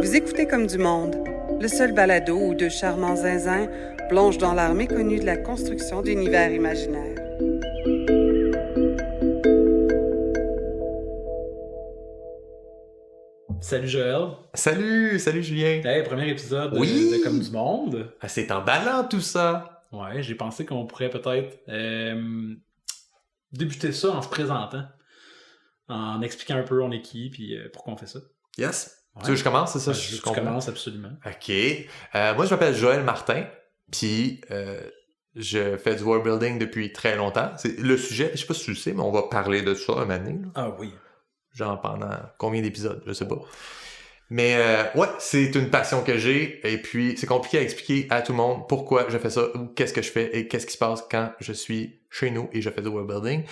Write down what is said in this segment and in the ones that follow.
Vous écoutez Comme du monde, le seul balado où deux charmants zinzins plongent dans l'art méconnu de la construction d'univers imaginaires. Salut Joël. Salut Julien. Hey, premier épisode Oui. de Comme du monde. Ah, c'est emballant tout ça. Ouais, j'ai pensé qu'on pourrait peut-être débuter ça en se présentant, en expliquant un peu on est qui, puis pourquoi on fait ça. Yes. Ouais. Tu veux que je commence, c'est ça? Je veux que tu commences, absolument. OK. Moi, je m'appelle Joël Martin, puis je fais du world building depuis très longtemps. C'est le sujet, je sais pas si tu le sais, mais on va parler de ça un moment donné, là. Ah oui. Genre pendant combien d'épisodes, je sais pas. Mais ouais, c'est une passion que j'ai, et puis c'est compliqué à expliquer à tout le monde pourquoi je fais ça, ou qu'est-ce que je fais, et qu'est-ce qui se passe quand je suis chez nous et je fais du world building.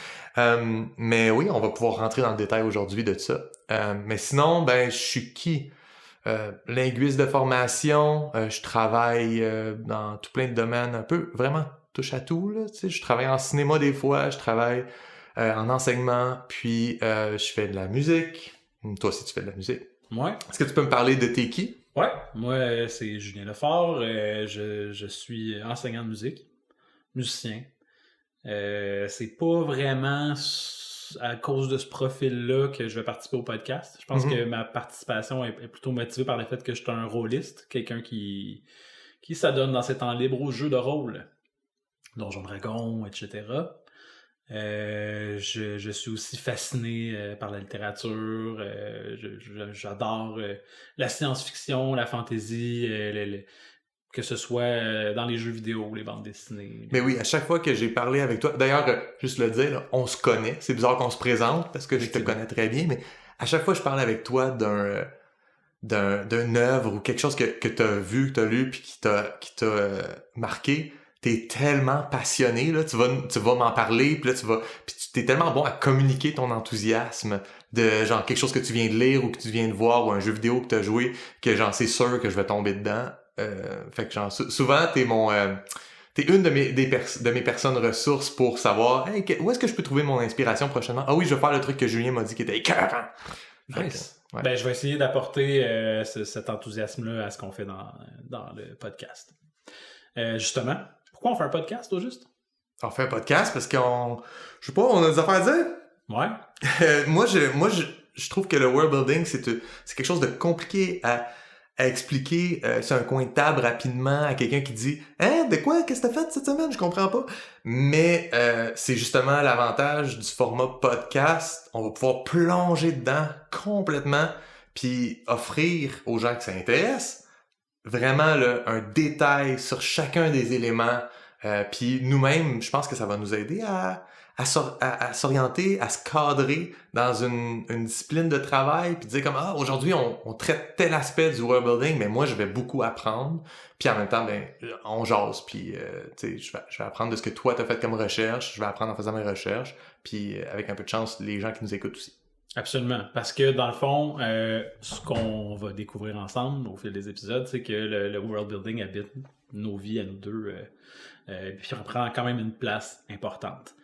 Mais oui, on va pouvoir rentrer dans le détail aujourd'hui de ça. Mais sinon, ben, je suis qui? Linguiste de formation, je travaille dans tout plein de domaines, un peu, vraiment, touche à tout, là, tu sais, je travaille en cinéma des fois, je travaille en enseignement, puis je fais de la musique. Toi aussi, tu fais de la musique. Ouais. Est-ce que tu peux me parler de t'es qui? Ouais. Moi, c'est Julien Lefort. Je suis enseignant de musique, musicien. C'est pas vraiment à cause de ce profil-là que je vais participer au podcast. Je pense que ma participation est plutôt motivée par le fait que je suis un rôliste, quelqu'un qui s'adonne dans ses temps libres aux jeux de rôle, Donjons Dragons, etc. Je suis aussi fasciné par la littérature. J'adore la science-fiction, la fantasy, que ce soit dans les jeux vidéo, les bandes dessinées. Mais oui, à chaque fois que j'ai parlé avec toi, d'ailleurs, juste le dire, là, on se connaît. C'est bizarre qu'on se présente parce que je te connais très bien, mais à chaque fois que je parle avec toi d'une œuvre ou quelque chose que t'as vu, que t'as lu, puis qui t'a marqué, t'es tellement passionné, là, tu vas m'en parler, puis là puis t'es tellement bon à communiquer ton enthousiasme de genre quelque chose que tu viens de lire ou que tu viens de voir ou un jeu vidéo que t'as joué, que genre c'est sûr que je vais tomber dedans. Fait que genre souvent t'es une de mes personnes ressources pour savoir hey, où est-ce que je peux trouver mon inspiration prochainement. Ah oui, je vais faire le truc que Julien m'a dit qui était écœurant. Nice. Ouais. Ben je vais essayer d'apporter cet enthousiasme-là à ce qu'on fait dans le podcast. Justement, pourquoi on fait un podcast au juste? On fait un podcast parce qu'on je sais pas, on a des affaires à dire. Ouais. Moi je trouve que le world building c'est quelque chose de compliqué à expliquer sur un coin de table rapidement à quelqu'un qui dit « Hein, de quoi? Qu'est-ce que t'as fait cette semaine? Je comprends pas. » Mais c'est justement l'avantage du format podcast. On va pouvoir plonger dedans complètement puis offrir aux gens qui s'intéressent vraiment là, un détail sur chacun des éléments. Puis nous-mêmes, je pense que ça va nous aider à s'orienter, à se cadrer dans une discipline de travail, puis dire comme aujourd'hui on traite tel aspect du world building, mais moi je vais beaucoup apprendre, puis en même temps ben on jase, puis tu sais je vais apprendre de ce que toi t'as fait comme recherche, je vais apprendre en faisant mes recherches, puis avec un peu de chance les gens qui nous écoutent aussi. Absolument, parce que dans le fond, ce qu'on va découvrir ensemble au fil des épisodes, c'est que le world building habite nos vies à nous deux. Puis on prend quand même une place importante.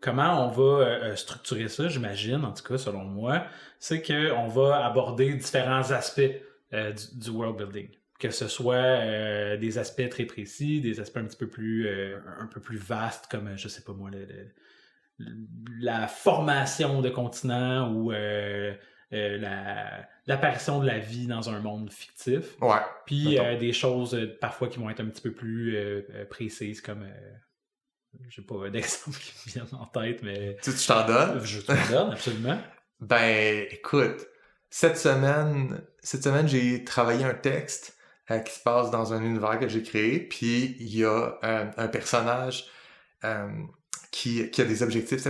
Comment on va structurer ça, j'imagine, en tout cas selon moi, c'est qu'on va aborder différents aspects du world building. Que ce soit des aspects très précis, des aspects un petit peu plus un peu plus vastes, comme je sais pas moi, la formation de continents ou l'apparition de la vie dans un monde fictif. Ouais. Puis des choses parfois qui vont être un petit peu plus précises, comme j'ai pas d'exemple qui me viennent en tête, mais Tu t'en donnes? Je t'en donne, absolument. Ben écoute, cette semaine j'ai travaillé un texte qui se passe dans un univers que j'ai créé, puis il y a un personnage qui a des objectifs.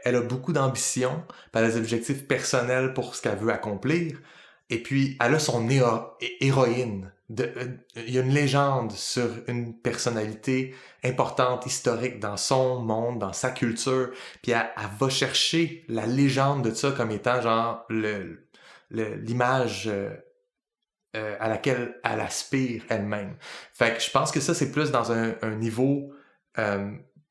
Elle a beaucoup d'ambition, puis elle a des objectifs personnels pour ce qu'elle veut accomplir. Et puis, elle a son héroïne. Il y a une légende sur une personnalité importante, historique dans son monde, dans sa culture. Puis elle va chercher la légende de ça comme étant genre l'image à laquelle elle aspire elle-même. Fait que je pense que ça, c'est plus dans un niveau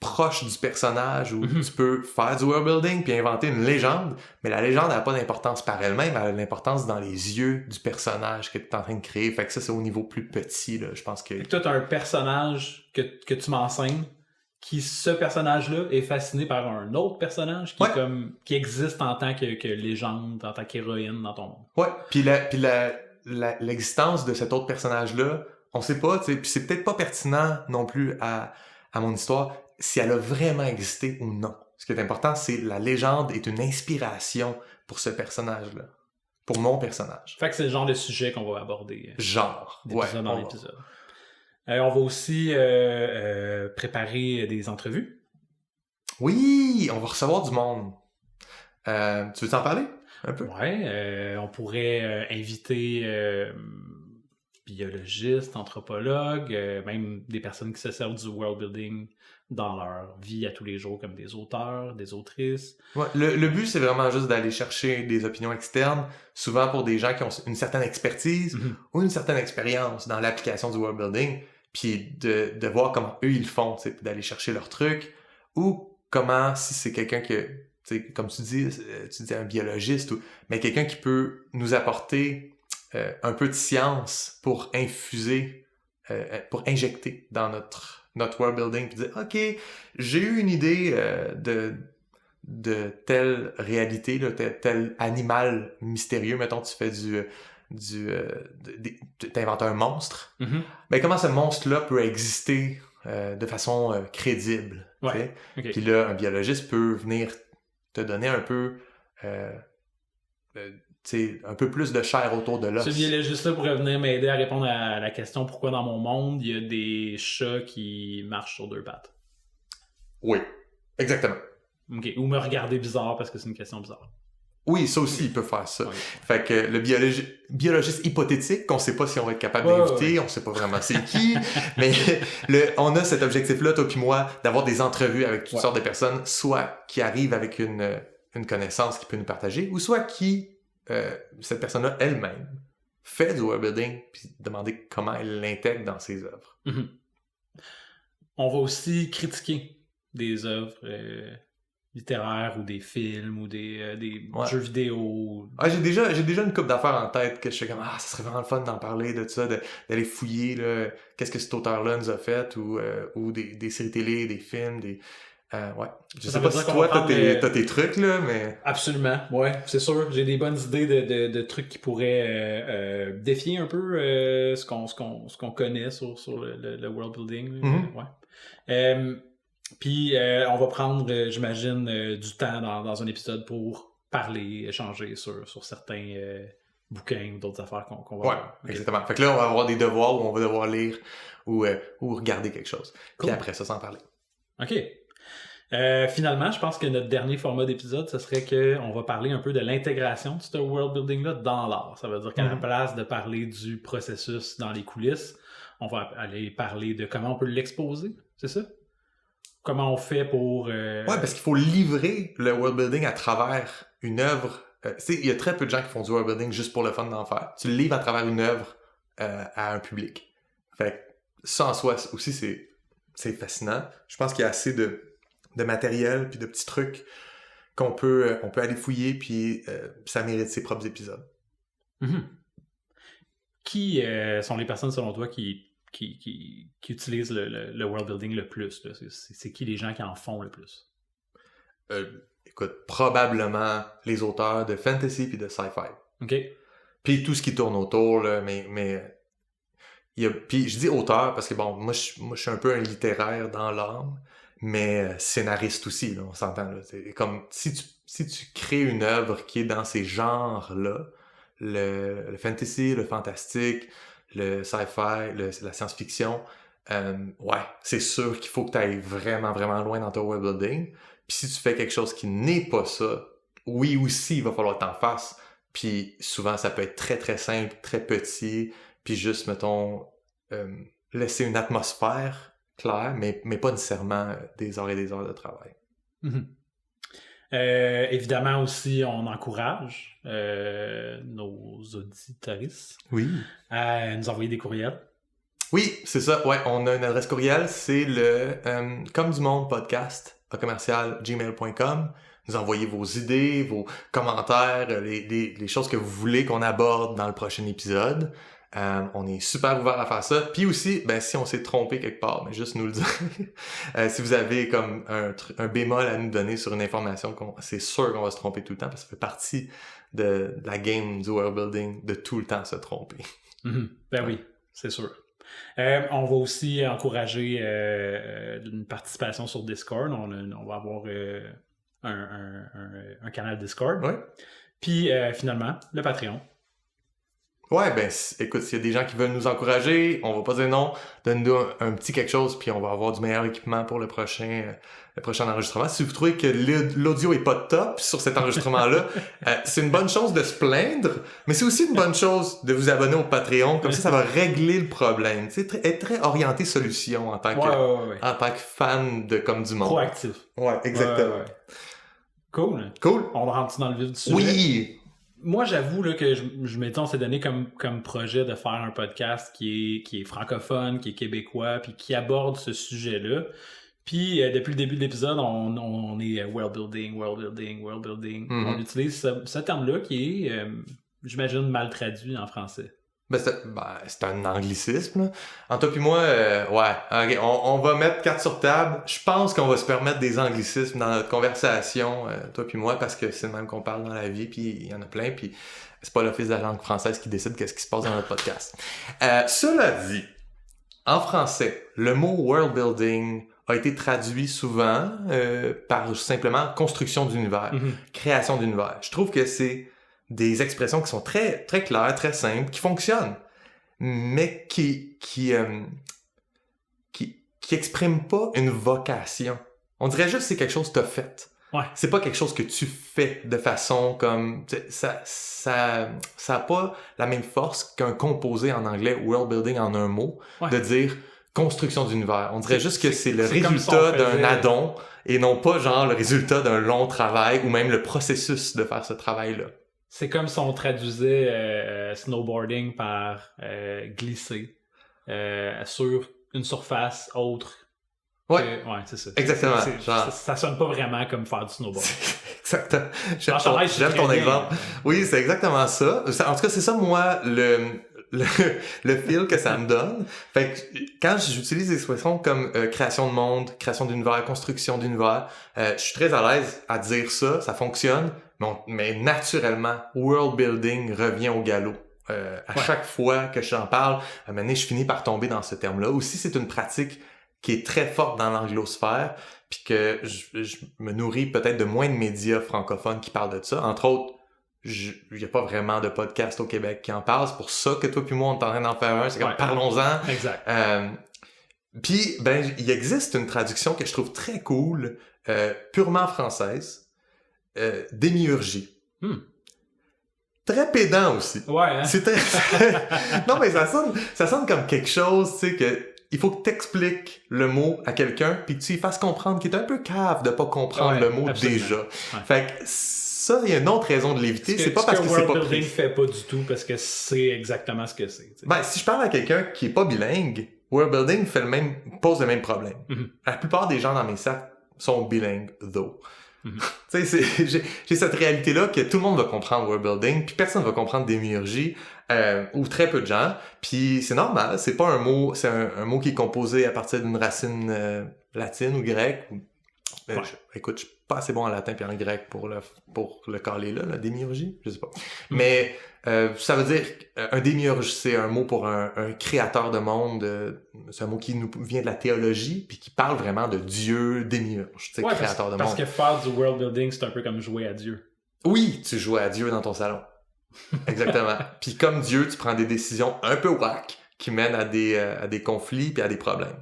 proche du personnage où tu peux faire du world building puis inventer une légende, mais la légende n'a pas d'importance par elle-même, elle a l'importance dans les yeux du personnage que tu es en train de créer. Fait que ça, c'est au niveau plus petit, là. Je pense que... Fait que toi, t'as un personnage que tu m'enseignes, ce personnage-là est fasciné par un autre personnage qui, qui existe en tant que légende, en tant qu'héroïne dans ton monde. Ouais, puis l'existence de cet autre personnage-là, on sait pas, tu sais, puis c'est peut-être pas pertinent non plus à mon histoire, si elle a vraiment existé ou non. Ce qui est important, c'est la légende est une inspiration pour ce personnage-là. Pour mon personnage. Fait que c'est le genre de sujet qu'on va aborder. D'épisode en épisode. On va aussi préparer des entrevues. Oui, on va recevoir du monde. Tu veux t'en parler un peu? Ouais, on pourrait inviter biologistes, anthropologues, même des personnes qui se servent du world building dans leur vie à tous les jours, comme des auteurs, des autrices. Ouais, le but, c'est vraiment juste d'aller chercher des opinions externes, souvent pour des gens qui ont une certaine expertise ou une certaine expérience dans l'application du world building, puis de voir comment eux, ils le font, puis d'aller chercher leurs trucs, ou comment, si c'est quelqu'un que, comme tu dis un biologiste, mais quelqu'un qui peut nous apporter un peu de science pour infuser, pour injecter dans notre world building, puis dire « Ok, j'ai eu une idée de telle réalité, là, tel animal mystérieux, mettons, tu fais t'inventes un monstre. Ben, comment ce monstre-là peut exister de façon crédible? Ouais. Okay. Puis là, un biologiste peut venir te donner un peu... un peu plus de chair autour de l'os. Ce biologiste-là pourrait venir m'aider à répondre à la question pourquoi dans mon monde, il y a des chats qui marchent sur deux pattes. Oui, exactement. OK. Ou me regarder bizarre parce que c'est une question bizarre. Oui, ça aussi, il peut faire ça. Oui. Fait que le biologiste hypothétique, qu'on sait pas si on va être capable d'inviter, on sait pas vraiment c'est qui, mais on a cet objectif-là, toi puis moi, d'avoir des entrevues avec toutes sortes de personnes, soit qui arrivent avec une connaissance qu'il peut nous partager, ou soit qui cette personne-là elle-même fait du world building puis demander comment elle l'intègre dans ses œuvres. On va aussi critiquer des œuvres littéraires ou des films ou des jeux vidéo. Ah, j'ai déjà une couple d'affaires en tête que je suis comme ça serait vraiment le fun d'en parler de ça, d'aller fouiller là, qu'est-ce que cet auteur-là nous a fait ou des séries télé, des films, ouais. Je sais pas si toi, t'as tes trucs, là, mais... Absolument, ouais, c'est sûr. J'ai des bonnes idées de trucs qui pourraient défier un peu ce qu'on connaît sur le world building. Ouais. Puis, on va prendre, j'imagine, du temps dans un épisode pour parler, échanger sur certains bouquins ou d'autres affaires qu'on va voir. Ouais, exactement. Fait que là, on va avoir des devoirs où on va devoir lire ou regarder quelque chose. Cool. Puis après ça, s'en parler. OK. Finalement, je pense que notre dernier format d'épisode, ce serait qu'on va parler un peu de l'intégration de ce world building-là dans l'art. Ça veut dire qu'à la place de parler du processus dans les coulisses, on va aller parler de comment on peut l'exposer, c'est ça? Comment on fait pour... Ouais, parce qu'il faut livrer le world building à travers une œuvre. Il y a très peu de gens qui font du world building juste pour le fun d'en faire. Tu le livres à travers une œuvre à un public. Fait que ça en soi aussi, c'est fascinant. Je pense qu'il y a assez de matériel puis de petits trucs qu'on peut aller fouiller puis ça mérite ses propres épisodes. Qui sont les personnes selon toi qui utilisent le world building le plus là? C'est qui les gens qui en font le plus? Écoute, probablement les auteurs de fantasy puis de sci-fi. OK. Puis tout ce qui tourne autour là, mais puis je dis auteur parce que bon, moi je suis un peu un littéraire dans l'âme. Mais scénariste aussi, là, on s'entend. Là. C'est comme si tu crées une œuvre qui est dans ces genres-là, le fantasy, le fantastique, le sci-fi, la science-fiction, ouais, c'est sûr qu'il faut que tu ailles vraiment, vraiment loin dans ton world building. Puis si tu fais quelque chose qui n'est pas ça, oui aussi, il va falloir que t'en fasses. Puis souvent, ça peut être très, très simple, très petit, puis juste, mettons, laisser une atmosphère clair, mais pas nécessairement des heures et des heures de travail. Évidemment aussi, on encourage nos auditoristes oui. à nous envoyer des courriels. Oui, c'est ça. Ouais, on a une adresse courriel, c'est le comme du monde podcast @gmail.com. Nous envoyez vos idées, vos commentaires, les choses que vous voulez qu'on aborde dans le prochain épisode. On est super ouvert à faire ça. Puis aussi, si on s'est trompé quelque part, mais juste nous le dire. Si vous avez comme un bémol à nous donner sur une information, c'est sûr qu'on va se tromper tout le temps, parce que ça fait partie de la game du world building de tout le temps se tromper. Oui, c'est sûr. On va aussi encourager une participation sur Discord. On va avoir un canal Discord. Ouais. Puis finalement, le Patreon. Ouais, écoute, s'il y a des gens qui veulent nous encourager, on va pas dire non, donne-nous un petit quelque chose, puis on va avoir du meilleur équipement pour le prochain enregistrement. Si vous trouvez que l'audio est pas top sur cet enregistrement-là, c'est une bonne chose de se plaindre, mais c'est aussi une bonne chose de vous abonner au Patreon, comme ça va régler le problème. Tu sais, être très orienté solution en tant que fan de Comme du Monde. Proactif. Ouais, exactement. Ouais. Cool. On rentre dans le vif du sujet. Oui! Moi, j'avoue là, que on s'est donné comme projet de faire un podcast qui est francophone, qui est québécois, puis qui aborde ce sujet-là. Puis, depuis le début de l'épisode, on est world building. Mm-hmm. On utilise ce terme-là qui est, j'imagine, mal traduit en français. C'est un anglicisme, là. En toi puis moi, okay, on va mettre carte sur table. Je pense qu'on va se permettre des anglicismes dans notre conversation, toi puis moi, parce que c'est le même qu'on parle dans la vie, puis il y en a plein, puis c'est pas l'Office de la langue française qui décide qu'est-ce qui se passe dans notre podcast. Cela dit, en français, le mot world building a été traduit souvent par simplement construction d'univers, création d'univers. Je trouve que c'est des expressions qui sont très, très claires, très simples, qui fonctionnent, mais qui expriment pas une vocation. On dirait juste que c'est quelque chose que t'as fait. Ouais. C'est pas quelque chose que tu fais de façon comme... Ça a pas la même force qu'un composé en anglais, world building en un mot, de dire construction d'univers. On dirait juste que c'est le résultat d'un addon et non pas genre le résultat d'un long travail ou même le processus de faire ce travail-là. C'est comme si on traduisait snowboarding par glisser sur une surface autre. Ouais, c'est ça. Exactement. Ça sonne pas vraiment comme faire du snowboard. Exactement. J'aime ton exemple. Oui, c'est exactement ça. En tout cas, c'est ça, moi, le feel que ça me donne. Fait que quand j'utilise des expressions comme création de monde, création d'univers, construction d'univers, je suis très à l'aise à dire ça fonctionne. Mais naturellement, world building revient au galop. À chaque fois que j'en parle, à un moment donné, je finis par tomber dans ce terme-là. Aussi, c'est une pratique qui est très forte dans l'anglosphère, puis que je me nourris peut-être de moins de médias francophones qui parlent de ça. Entre autres, il n'y a pas vraiment de podcast au Québec qui en parle. C'est pour ça que toi puis moi, on est en train d'en faire un. C'est comme, parlons-en. Exact. Puis, il existe une traduction que je trouve très cool, purement française, démiurgie. Très pédant aussi. Ouais, hein? C'est très... Non, mais ça sonne comme quelque chose, tu sais, que il faut que t'expliques le mot à quelqu'un puis que tu lui fasses comprendre qu'il est un peu cave de pas comprendre le mot déjà. Ouais. Fait que ça, il y a une autre raison de l'éviter. C'est pas parce que c'est pas world building fait pas du tout, parce que c'est exactement ce que c'est. T'sais. Si je parle à quelqu'un qui est pas bilingue, world building pose le même problème. La plupart des gens dans mes cercles sont bilingues, though. Tu sais, j'ai cette réalité-là que tout le monde va comprendre world building, puis personne va comprendre démiurgie, ou très peu de gens, puis c'est normal, c'est pas un mot, c'est un mot qui est composé à partir d'une racine latine ou grecque. Écoute, je suis pas assez bon en latin puis en grec pour le caler là, la démiurgie, je sais pas. Mais ça veut dire un démiurge, c'est un mot pour un créateur de monde, c'est un mot qui nous vient de la théologie puis qui parle vraiment de Dieu démiurge, tu sais, créateur de monde. Parce que faire du world building, c'est un peu comme jouer à Dieu. Oui, tu joues à Dieu dans ton salon. Exactement. Puis comme Dieu, tu prends des décisions un peu whack qui mènent à des conflits puis à des problèmes.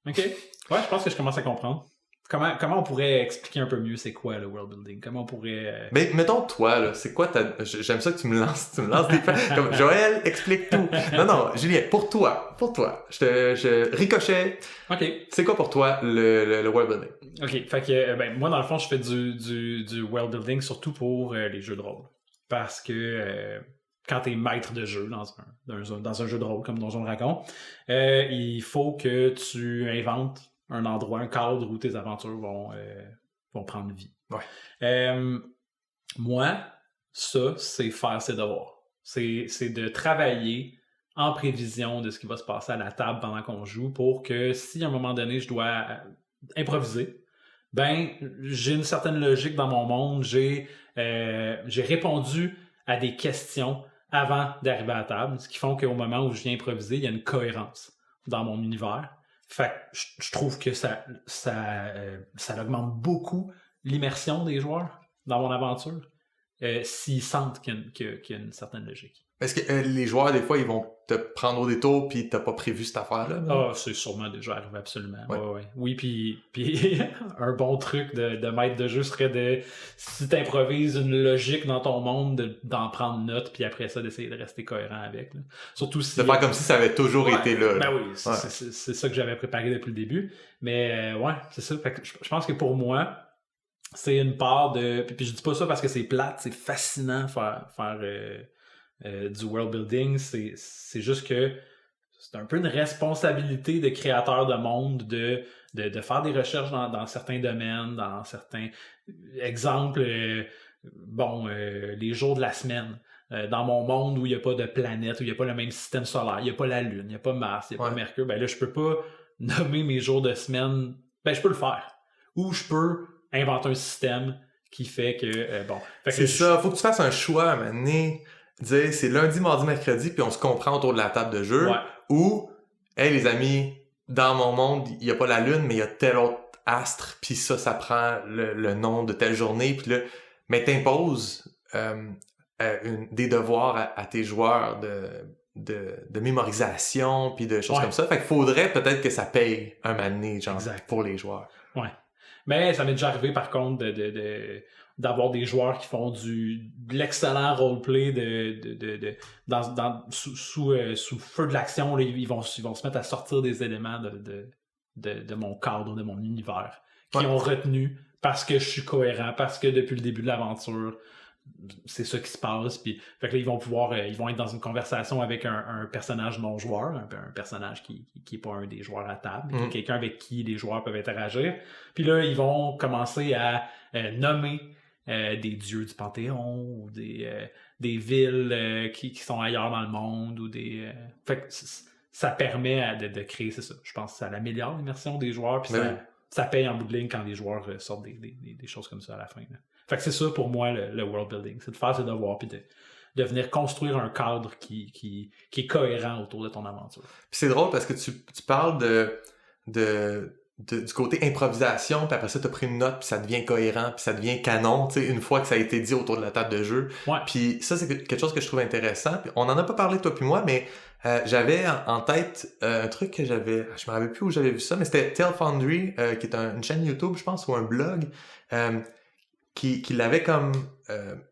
OK. Ouais, je pense que je commence à comprendre. Comment on pourrait expliquer un peu mieux c'est quoi le world building? Comment on pourrait... Mais mettons toi, là, c'est quoi j'aime ça que tu me lances des comme Joël, explique tout. Non, Julien, pour toi, je ricochet. OK. C'est quoi pour toi le world building? OK, fait que moi dans le fond, je fais du world building surtout pour les jeux de rôle. Parce que quand t'es maître de jeu dans un jeu de rôle comme Donjon Dragon, il faut que tu inventes un endroit, un cadre où tes aventures vont prendre vie. Ouais. Moi, ça, c'est faire ses devoirs. C'est de travailler en prévision de ce qui va se passer à la table pendant qu'on joue pour que si à un moment donné je dois improviser, ben j'ai une certaine logique dans mon monde, j'ai répondu à des questions avant d'arriver à la table, ce qui font qu'au moment où je viens improviser, il y a une cohérence dans mon univers. Fait que je trouve que ça augmente beaucoup l'immersion des joueurs dans mon aventure s'ils sentent qu'il y a une certaine logique. Est-ce que les joueurs, des fois, ils vont te prendre au détour puis t'as pas prévu cette affaire-là? Ah, c'est sûrement déjà arrivé, absolument. Ouais. Ouais. Oui, puis un bon truc de maître de jeu serait si t'improvises une logique dans ton monde, d'en prendre note, puis après ça, d'essayer de rester cohérent avec. Là. Surtout si... De faire comme si ça avait toujours été là. Ben oui, c'est ça que j'avais préparé depuis le début. Mais ouais, c'est ça. Fait que je pense que pour moi, c'est une part de... Puis je dis pas ça parce que c'est plate, c'est fascinant faire du world building, c'est juste que c'est un peu une responsabilité de créateur de monde de faire des recherches dans certains domaines, dans certains exemples, les jours de la semaine. Dans mon monde où il n'y a pas de planète, où il n'y a pas le même système solaire, il n'y a pas la Lune, il n'y a pas Mars, il n'y a pas Mercure, ben là, je peux pas nommer mes jours de semaine, ben je peux le faire. Ou je peux inventer un système qui fait que, c'est ça, faut que tu fasses un choix à un moment donné. Dire c'est lundi, mardi, mercredi, puis on se comprend autour de la table de jeu. Ouais. Ou, hey les amis, dans mon monde, il n'y a pas la lune, mais il y a tel autre astre, puis ça prend le nom de telle journée, puis là, mais t'imposes des devoirs à tes joueurs de mémorisation, puis de choses comme ça. Fait qu'il faudrait peut-être que ça paye un moment donné, genre, pour les joueurs. Ouais. Mais ça m'est déjà arrivé, par contre, d'avoir des joueurs qui font de l'excellent roleplay sous feu de l'action. Là, ils vont se mettre à sortir des éléments de mon cadre, de mon univers, qui ont retenu parce que je suis cohérent, parce que depuis le début de l'aventure, c'est ça qui se passe. Puis, fait que là, ils vont être dans une conversation avec un personnage non joueur, un personnage qui est pas un des joueurs à table, quelqu'un avec qui les joueurs peuvent interagir. Puis là, ils vont commencer à nommer des dieux du Panthéon ou des villes qui sont ailleurs dans le monde ou des... Fait que ça permet de créer, c'est ça. Je pense que ça améliore l'immersion des joueurs, puis ça paye en bout de ligne quand les joueurs sortent des choses comme ça à la fin. Là. Fait que c'est ça pour moi le world building, c'est de faire ses devoirs puis de venir construire un cadre qui est cohérent autour de ton aventure. Puis c'est drôle parce que tu parles du côté improvisation, puis après ça t'as pris une note, puis ça devient cohérent, puis ça devient canon, tu sais, une fois que ça a été dit autour de la table de jeu. Ouais. Puis ça, c'est quelque chose que je trouve intéressant. Puis on en a pas parlé toi puis moi, mais j'avais en tête un truc que je me rappelle plus où j'avais vu ça, mais c'était Tale Foundry, qui est une chaîne YouTube, je pense, ou un blog, qui l'avait comme...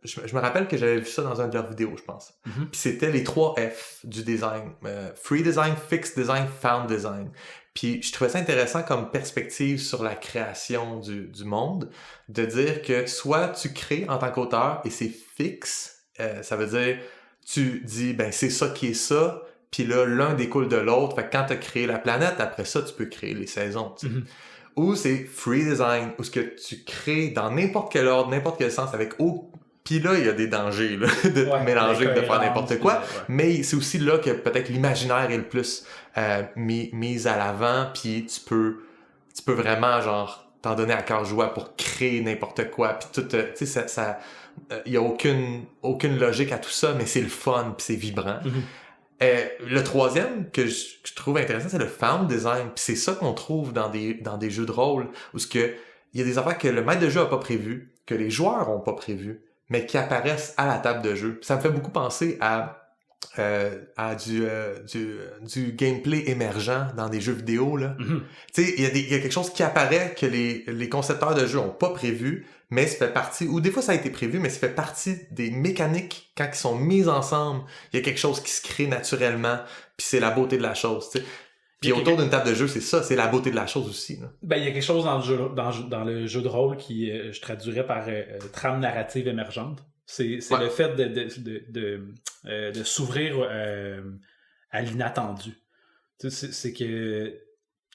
je me rappelle que j'avais vu ça dans un de leurs vidéos, je pense. Puis c'était les 3 F du design. Free Design, Fixed Design, Found Design. Puis je trouvais ça intéressant comme perspective sur la création du monde, de dire que soit tu crées en tant qu'auteur et c'est fixe, ça veut dire tu dis, ben c'est ça qui est ça, puis là, l'un découle de l'autre. Fait que quand tu as créé la planète, après ça, tu peux créer les saisons. Tu sais. Ou c'est free design, où ce que tu crées dans n'importe quel ordre, n'importe quel sens, avec puis là, il y a des dangers là, de mélanger, de faire n'importe quoi. Mais c'est aussi là que peut-être l'imaginaire est le plus mis à l'avant, puis tu peux vraiment genre t'en donner à cœur joie pour créer n'importe quoi. Puis tout, tu sais, ça il y a aucune logique à tout ça, mais c'est le fun, puis c'est vibrant. Le troisième que je trouve intéressant, c'est le found design. Puis c'est ça qu'on trouve dans des jeux de rôle, où ce que il y a des affaires que le maître de jeu a pas prévu, que les joueurs ont pas prévu, mais qui apparaissent à la table de jeu. Puis ça me fait beaucoup penser à du gameplay émergent dans des jeux vidéo là. Tu sais, il y a quelque chose qui apparaît que les concepteurs de jeux ont pas prévu, mais ça fait partie, ou des fois ça a été prévu, mais ça fait partie des mécaniques quand ils sont mis ensemble. Il y a quelque chose qui se crée naturellement, puis c'est la beauté de la chose, tu sais. Puis autour d'une table de jeu, c'est ça, c'est la beauté de la chose aussi. Là. Ben il y a quelque chose dans le jeu de rôle qui je traduirais par trame narrative émergente. C'est le fait de s'ouvrir à l'inattendu. Tu sais, c'est que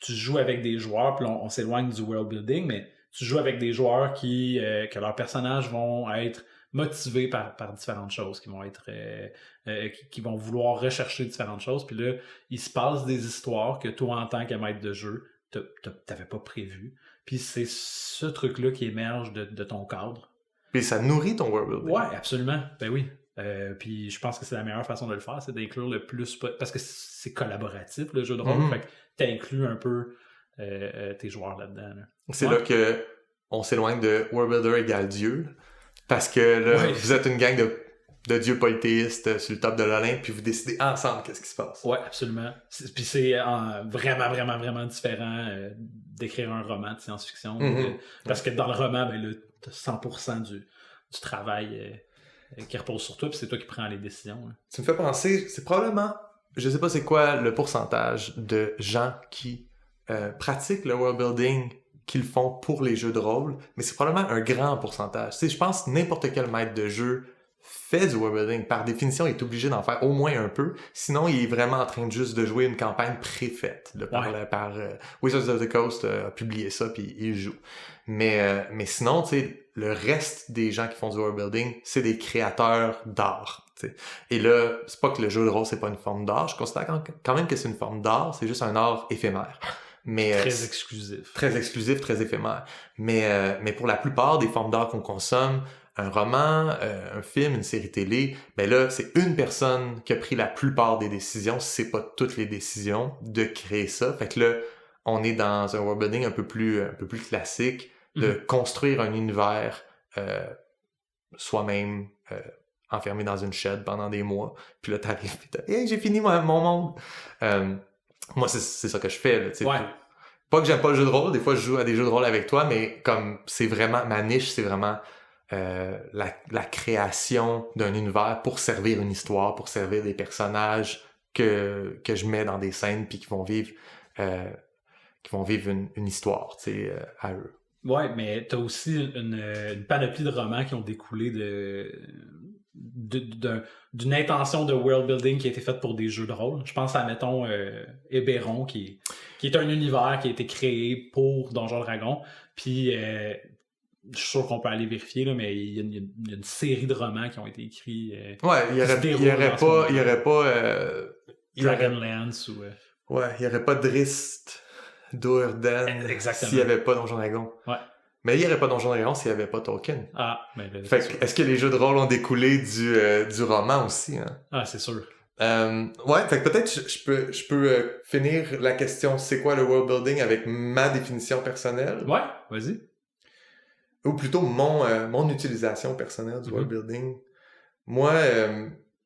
tu joues avec des joueurs, puis on s'éloigne du world building, mais tu joues avec des joueurs que leurs personnages vont être motivés par différentes choses, qui vont être qui vont vouloir rechercher différentes choses, puis là, il se passe des histoires que toi, en tant que maître de jeu, t'avais pas prévu. Puis c'est ce truc-là qui émerge de ton cadre. Puis ça nourrit ton world building. Ouais, absolument. Ben oui. Puis je pense que c'est la meilleure façon de le faire, c'est d'inclure le plus... Parce que c'est collaboratif, le jeu de rôle. Fait que t'inclus un peu tes joueurs là-dedans. Là. C'est là que on s'éloigne de World Builder égale Dieu. Parce que là, vous êtes une gang de dieux polythéistes sur le top de l'Olympe, puis vous décidez ensemble qu'est-ce qui se passe. Ouais, absolument. Puis c'est vraiment, vraiment, vraiment différent d'écrire un roman de science-fiction. Parce que dans le roman, ben là, t'as 100% du travail qui repose sur toi, puis c'est toi qui prends les décisions. Hein. Tu me fais penser, c'est probablement, je sais pas c'est quoi le pourcentage de gens qui pratiquent le world building qu'ils font pour les jeux de rôle, mais c'est probablement un grand pourcentage. Tu sais, je pense que n'importe quel maître de jeu fait du world building. Par définition, il est obligé d'en faire au moins un peu. Sinon, il est vraiment en train de juste de jouer une campagne préfaite. Par Wizards of the Coast a publié ça, puis il joue. Mais sinon, tu sais, le reste des gens qui font du world building, c'est des créateurs d'art. T'sais. Et là, c'est pas que le jeu de rôle, c'est pas une forme d'art. Je considère quand même que c'est une forme d'art. C'est juste un art éphémère. Mais, très exclusif. Très exclusif, très éphémère. Mais pour la plupart des formes d'art qu'on consomme, un roman, un film, une série télé, ben là, c'est une personne qui a pris la plupart des décisions, si c'est pas toutes les décisions, de créer ça. Fait que là, on est dans un world building un peu plus classique, de construire un univers soi-même enfermé dans une shed pendant des mois. Puis là, t'arrives et t'as « Hey, j'ai fini mon monde! » Moi, c'est ça que je fais, là, tu sais. Ouais. Pas que j'aime pas le jeu de rôle, des fois je joue à des jeux de rôle avec toi, mais comme c'est vraiment, ma niche, c'est vraiment la création d'un univers pour servir une histoire, pour servir des personnages que je mets dans des scènes puis qui vont vivre une histoire, tu sais, à eux. Ouais, mais t'as aussi une panoplie de romans qui ont découlé d'une intention de world building qui a été faite pour des jeux de rôle. Je pense à, mettons, Héberon, qui est un univers qui a été créé pour Donjons & Dragons. Puis, je suis sûr qu'on peut aller vérifier, là, mais il y a une série de romans qui ont été écrits. Ouais, il y aurait pas Dragonlance ou... Ouais, il y aurait pas Drist, Dourdan, s'il y avait pas Donjons & Dragons. Ouais. Mais il n'y aurait pas Donjons & Dragons s'il n'y avait pas Tolkien. Ah, mais fait que, est-ce que les jeux de rôle ont découlé du roman aussi, hein? Ah, c'est sûr. Ouais, fait que peut-être je peux finir la question c'est quoi le world building avec ma définition personnelle. Ouais, vas-y. Ou plutôt mon utilisation personnelle du world building. Moi,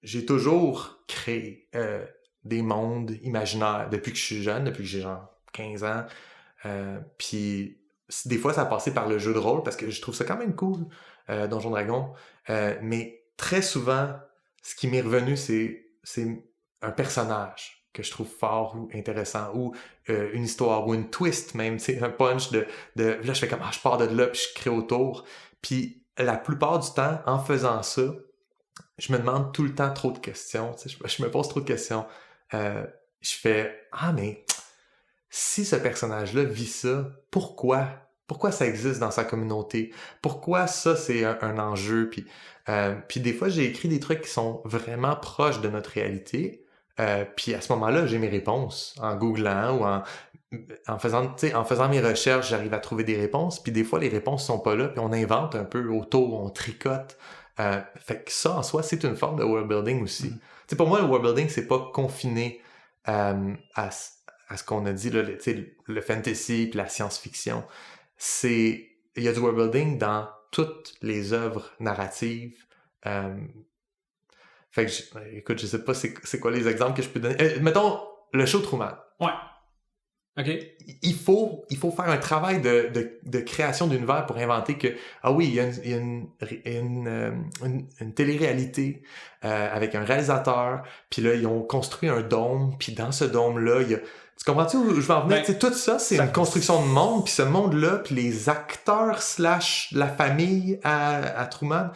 j'ai toujours créé des mondes imaginaires depuis que je suis jeune, depuis que j'ai genre 15 ans. Puis des fois, ça a passé par le jeu de rôle parce que je trouve ça quand même cool, Donjons & Dragons. Mais très souvent, ce qui m'est revenu, c'est un personnage que je trouve fort ou intéressant, ou une histoire, ou une twist même, tu sais, un punch de là, je fais comme, je pars de là, puis je crée autour. Puis la plupart du temps, en faisant ça, je me demande tout le temps trop de questions, tu sais, je me pose trop de questions. Je fais, mais si ce personnage-là vit ça, pourquoi ça existe dans sa communauté? Pourquoi ça, c'est un enjeu? Puis des fois, j'ai écrit des trucs qui sont vraiment proches de notre réalité. Puis à ce moment-là, j'ai mes réponses en googlant ou en faisant mes recherches, j'arrive à trouver des réponses. Puis des fois, les réponses sont pas là, puis on invente un peu autour, on tricote. Fait que ça, en soi, c'est une forme de world building aussi. Tu sais, pour moi, le world building, c'est pas confiné à ce qu'on a dit là, le fantasy puis la science-fiction. Il y a du world building dans toutes les œuvres narratives. Fait que, écoute, je sais pas c'est quoi les exemples que je peux donner. Mettons, le show Truman. Ouais. OK. Il faut faire un travail de création d'univers pour inventer que, il y a une télé-réalité avec un réalisateur, puis là, ils ont construit un dôme, puis dans ce dôme-là, il y a... Tu comprends-tu où je vais en venir? Ben, tout ça, c'est une construction de monde, puis ce monde-là, puis les acteurs / la famille à Truman,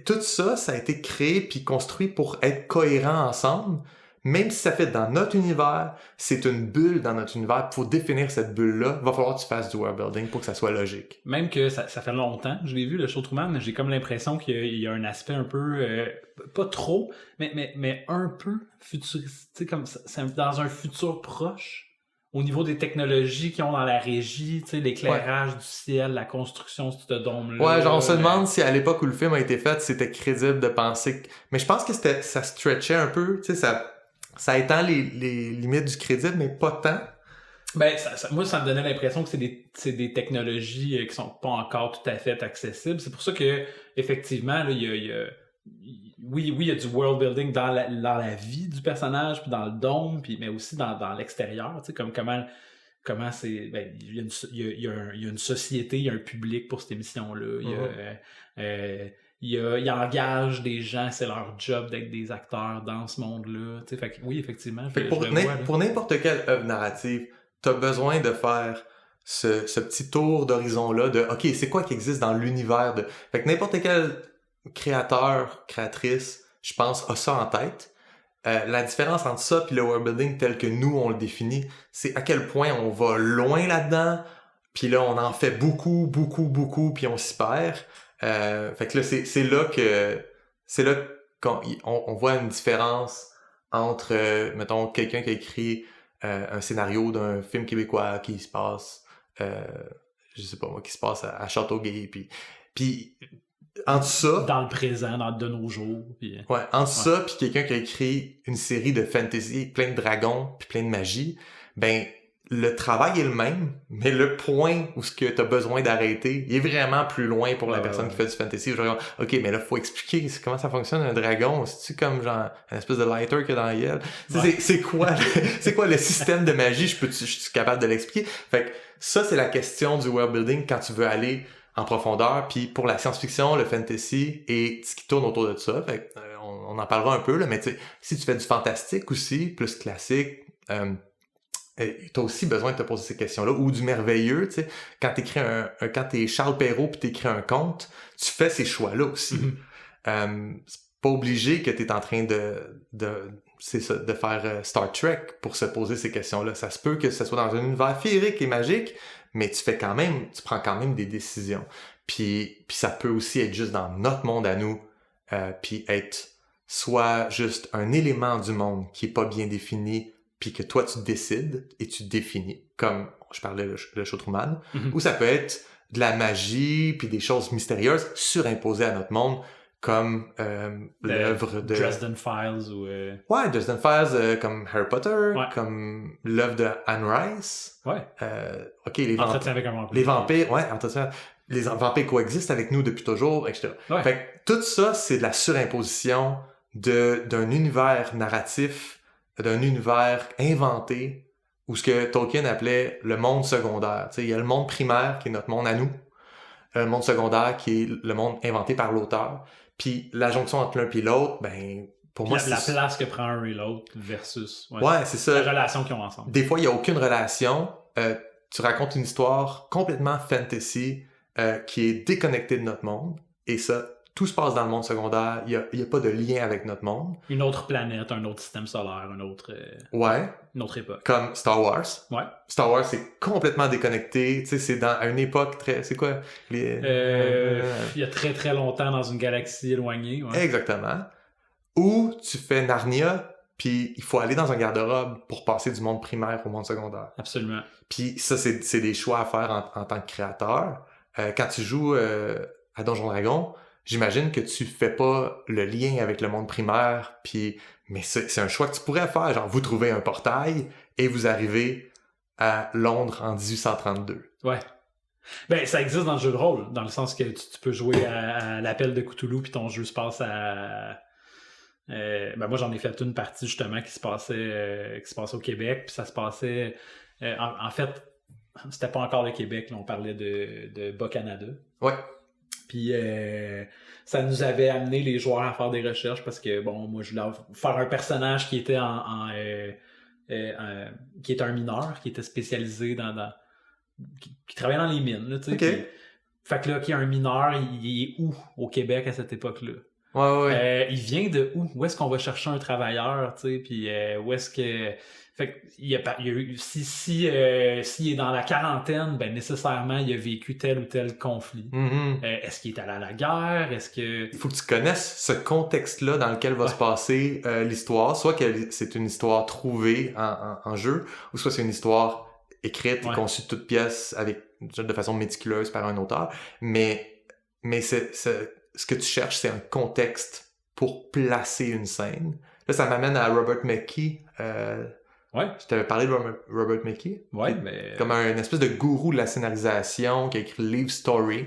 tout ça, ça a été créé puis construit pour être cohérent ensemble. Même si ça fait dans notre univers, c'est une bulle dans notre univers. Pour définir cette bulle-là, il va falloir que tu fasses du world building pour que ça soit logique. Même que ça fait longtemps, je l'ai vu, le show Truman, j'ai comme l'impression qu'il y a un aspect un peu, pas trop, mais un peu futuriste, comme ça, c'est dans un futur proche, au niveau des technologies qu'ils ont dans la régie, l'éclairage du ciel, la construction de ce dôme-là. Ouais, genre on se demande si à l'époque où le film a été fait, c'était crédible de penser que... Mais je pense que ça stretchait un peu, tu sais, ça étend les limites du crédible, mais pas tant. Ben, moi, ça me donnait l'impression que c'est des technologies qui sont pas encore tout à fait accessibles. C'est pour ça que, effectivement, là, oui, il y a du world building dans la vie du personnage, puis dans le dôme, mais aussi dans l'extérieur, tu sais, comme comment c'est, ben, il y a une société, il y a un public pour cette émission-là, il engage des gens, c'est leur job d'être des acteurs dans ce monde-là, tu sais, fait que oui, effectivement, pour n'importe quelle œuvre narrative, t'as besoin de faire ce petit tour d'horizon-là de, OK, c'est quoi qui existe dans l'univers de... Fait que n'importe quel créateur, créatrice, je pense, a ça en tête. La différence entre ça et le world building tel que nous, on le définit, c'est à quel point on va loin là-dedans, puis là, on en fait beaucoup, puis on s'y perd. Fait que là, c'est là qu'on voit une différence entre, mettons, quelqu'un qui a écrit un scénario d'un film québécois qui se passe, je sais pas moi, qui se passe à Châteauguay, puis entre ça... Dans le présent, de nos jours. Puis... Ouais, entre ça puis quelqu'un qui a écrit une série de fantasy, plein de dragons, puis plein de magie, ben, le travail est le même, mais le point où ce que t'as besoin d'arrêter, il est vraiment plus loin pour la personne qui fait du fantasy. Genre, OK, mais là, faut expliquer comment ça fonctionne un dragon. C'est-tu comme genre une espèce de lighter qu'il y a dans la gueule? Ouais. C'est quoi le système de magie? Je suis capable de l'expliquer. Fait que ça, c'est la question du world building quand tu veux aller en profondeur. Puis pour la science-fiction, le fantasy et ce qui tourne autour de ça. Fait que, on en parlera un peu, là, mais tu sais, si tu fais du fantastique aussi, plus classique, t'as aussi besoin de te poser ces questions-là, ou du merveilleux, tu sais, quand quand t'es Charles Perrault pis t'écris un conte, tu fais ces choix-là aussi. Mm-hmm. C'est pas obligé que t'es en train de faire Star Trek pour se poser ces questions-là. Ça se peut que ce soit dans un univers féerique et magique, mais tu prends quand même des décisions. Puis ça peut aussi être juste dans notre monde à nous, puis être soit juste un élément du monde qui est pas bien défini, puis que toi tu décides et tu définis, comme je parlais le show Truman, ou ça peut être de la magie puis des choses mystérieuses surimposées à notre monde, comme l'œuvre de Dresden Files ou ouais, Dresden Files, comme Harry Potter, comme l'œuvre de Anne Rice. Ouais. OK, les Entretien avec un vampire. Les vampires, ouais, les vampires coexistent avec nous depuis toujours, etc. Ouais. Fait que tout ça, c'est de la surimposition d'un univers narratif, d'un univers inventé, ou ce que Tolkien appelait le monde secondaire. Tu sais, il y a le monde primaire qui est notre monde à nous, le monde secondaire qui est le monde inventé par l'auteur. Puis la jonction entre l'un et l'autre, ben pour moi c'est la place que prend un et l'autre versus ouais, c'est ça. La relation qu'ils ont ensemble. Des fois, il y a aucune relation. Tu racontes une histoire complètement fantasy qui est déconnectée de notre monde, et ça, tout se passe dans le monde secondaire. Il y a pas de lien avec notre monde. Une autre planète, un autre système solaire, une autre époque. Comme Star Wars. Ouais. Star Wars, c'est complètement déconnecté. Tu sais, c'est à une époque très... C'est quoi? Il y a très très longtemps dans une galaxie éloignée. Ouais. Exactement. Ou tu fais Narnia, puis il faut aller dans un garde-robe pour passer du monde primaire au monde secondaire. Absolument. Puis ça, c'est des choix à faire en tant que créateur. Quand tu joues à Donjons Dragons, j'imagine que tu fais pas le lien avec le monde primaire, mais c'est un choix que tu pourrais faire. Genre, vous trouvez un portail et vous arrivez à Londres en 1832. Ouais. Ben, ça existe dans le jeu de rôle, dans le sens que tu peux jouer à l'appel de Cthulhu, puis ton jeu se passe à... ben moi, j'en ai fait une partie, justement, qui se passait au Québec, puis ça se passait... en fait, c'était pas encore le Québec, là, on parlait de Bas-Canada. Ouais. Puis ça nous avait amené les joueurs à faire des recherches parce que bon, moi je voulais faire un personnage qui était qui était un mineur, qui était spécialisé qui travaillait dans les mines, là, tu sais. Okay. Fait que là, qu'il y a un mineur, il est où au Québec à cette époque-là? Ouais. Il vient de où? Où est-ce qu'on va chercher un travailleur, tu sais, puis où est-ce que... Fait que, il y a eu... s'il est dans la quarantaine, ben nécessairement, il a vécu tel ou tel conflit. Mm-hmm. Est-ce qu'il est allé à la guerre? Est-ce que... Il faut que tu connaisses ce contexte-là dans lequel va se passer l'histoire. Soit que c'est une histoire trouvée en jeu, ou soit c'est une histoire écrite et conçue de toutes pièces de façon méticuleuse par un auteur. Mais ce que tu cherches, c'est un contexte pour placer une scène. Là, ça m'amène à Robert McKee. Je t'avais parlé de Robert McKee. Ouais, mais... Comme un espèce de gourou de la scénarisation qui a écrit Live Story.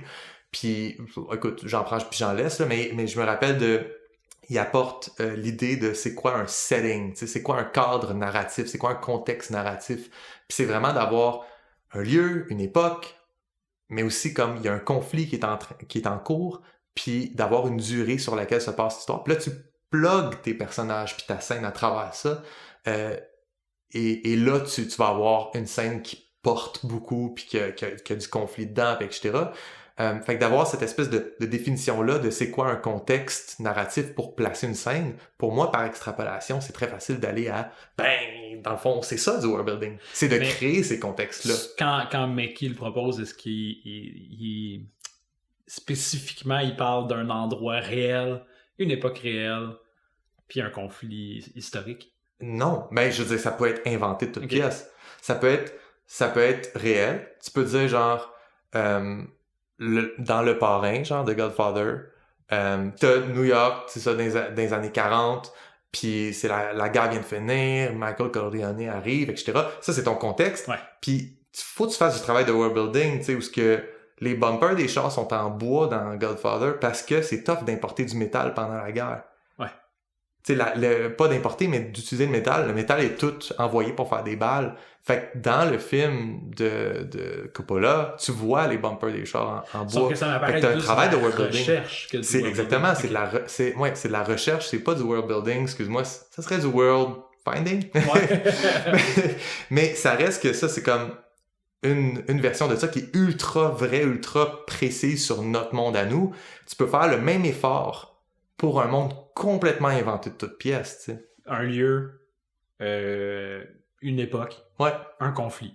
Puis, écoute, j'en prends puis j'en laisse, là, mais je me rappelle il apporte l'idée de c'est quoi un setting, c'est quoi un cadre narratif, c'est quoi un contexte narratif. Puis c'est vraiment d'avoir un lieu, une époque, mais aussi comme il y a un conflit qui est en cours, puis d'avoir une durée sur laquelle se passe l'histoire. Puis là, tu plugues tes personnages puis ta scène à travers ça. Et là, tu vas avoir une scène qui porte beaucoup, puis qui a du conflit dedans, puis etc. Fait que d'avoir cette espèce de définition-là de c'est quoi un contexte narratif pour placer une scène, pour moi, par extrapolation, c'est très facile d'aller à dans le fond, c'est ça du world building. C'est de créer ces contextes-là. Quand McKee le propose, est-ce qu'il spécifiquement, il parle d'un endroit réel, une époque réelle, puis un conflit historique? Non, je veux dire, ça peut être inventé de toutes pièces. Ça peut être réel. Tu peux dire genre dans Le Parrain, genre de Godfather, t'as New York, c'est ça, dans les années 40, puis c'est la guerre vient de finir, Michael Corleone arrive, etc. Ça, c'est ton contexte. Ouais. Puis faut que tu fasses du travail de world building, tu sais, où ce que les bumpers des chars sont en bois dans Godfather parce que c'est tough d'importer du métal pendant la guerre. Tu sais, pas d'importer, mais d'utiliser le métal. Le métal est tout envoyé pour faire des balles. Fait que dans le film de Coppola, tu vois les bumpers des chars en bois. Sauf que ça m'apparaît plus un travail de world building. Recherche que du c'est world exactement, building. c'est de la recherche, c'est pas du world building, excuse-moi, ça serait du world finding. Ouais. mais ça reste que ça, c'est comme une version de ça qui est ultra vraie, ultra précise sur notre monde à nous. Tu peux faire le même effort pour un monde complètement inventé de toutes pièces, tu sais. Un lieu, une époque, un conflit.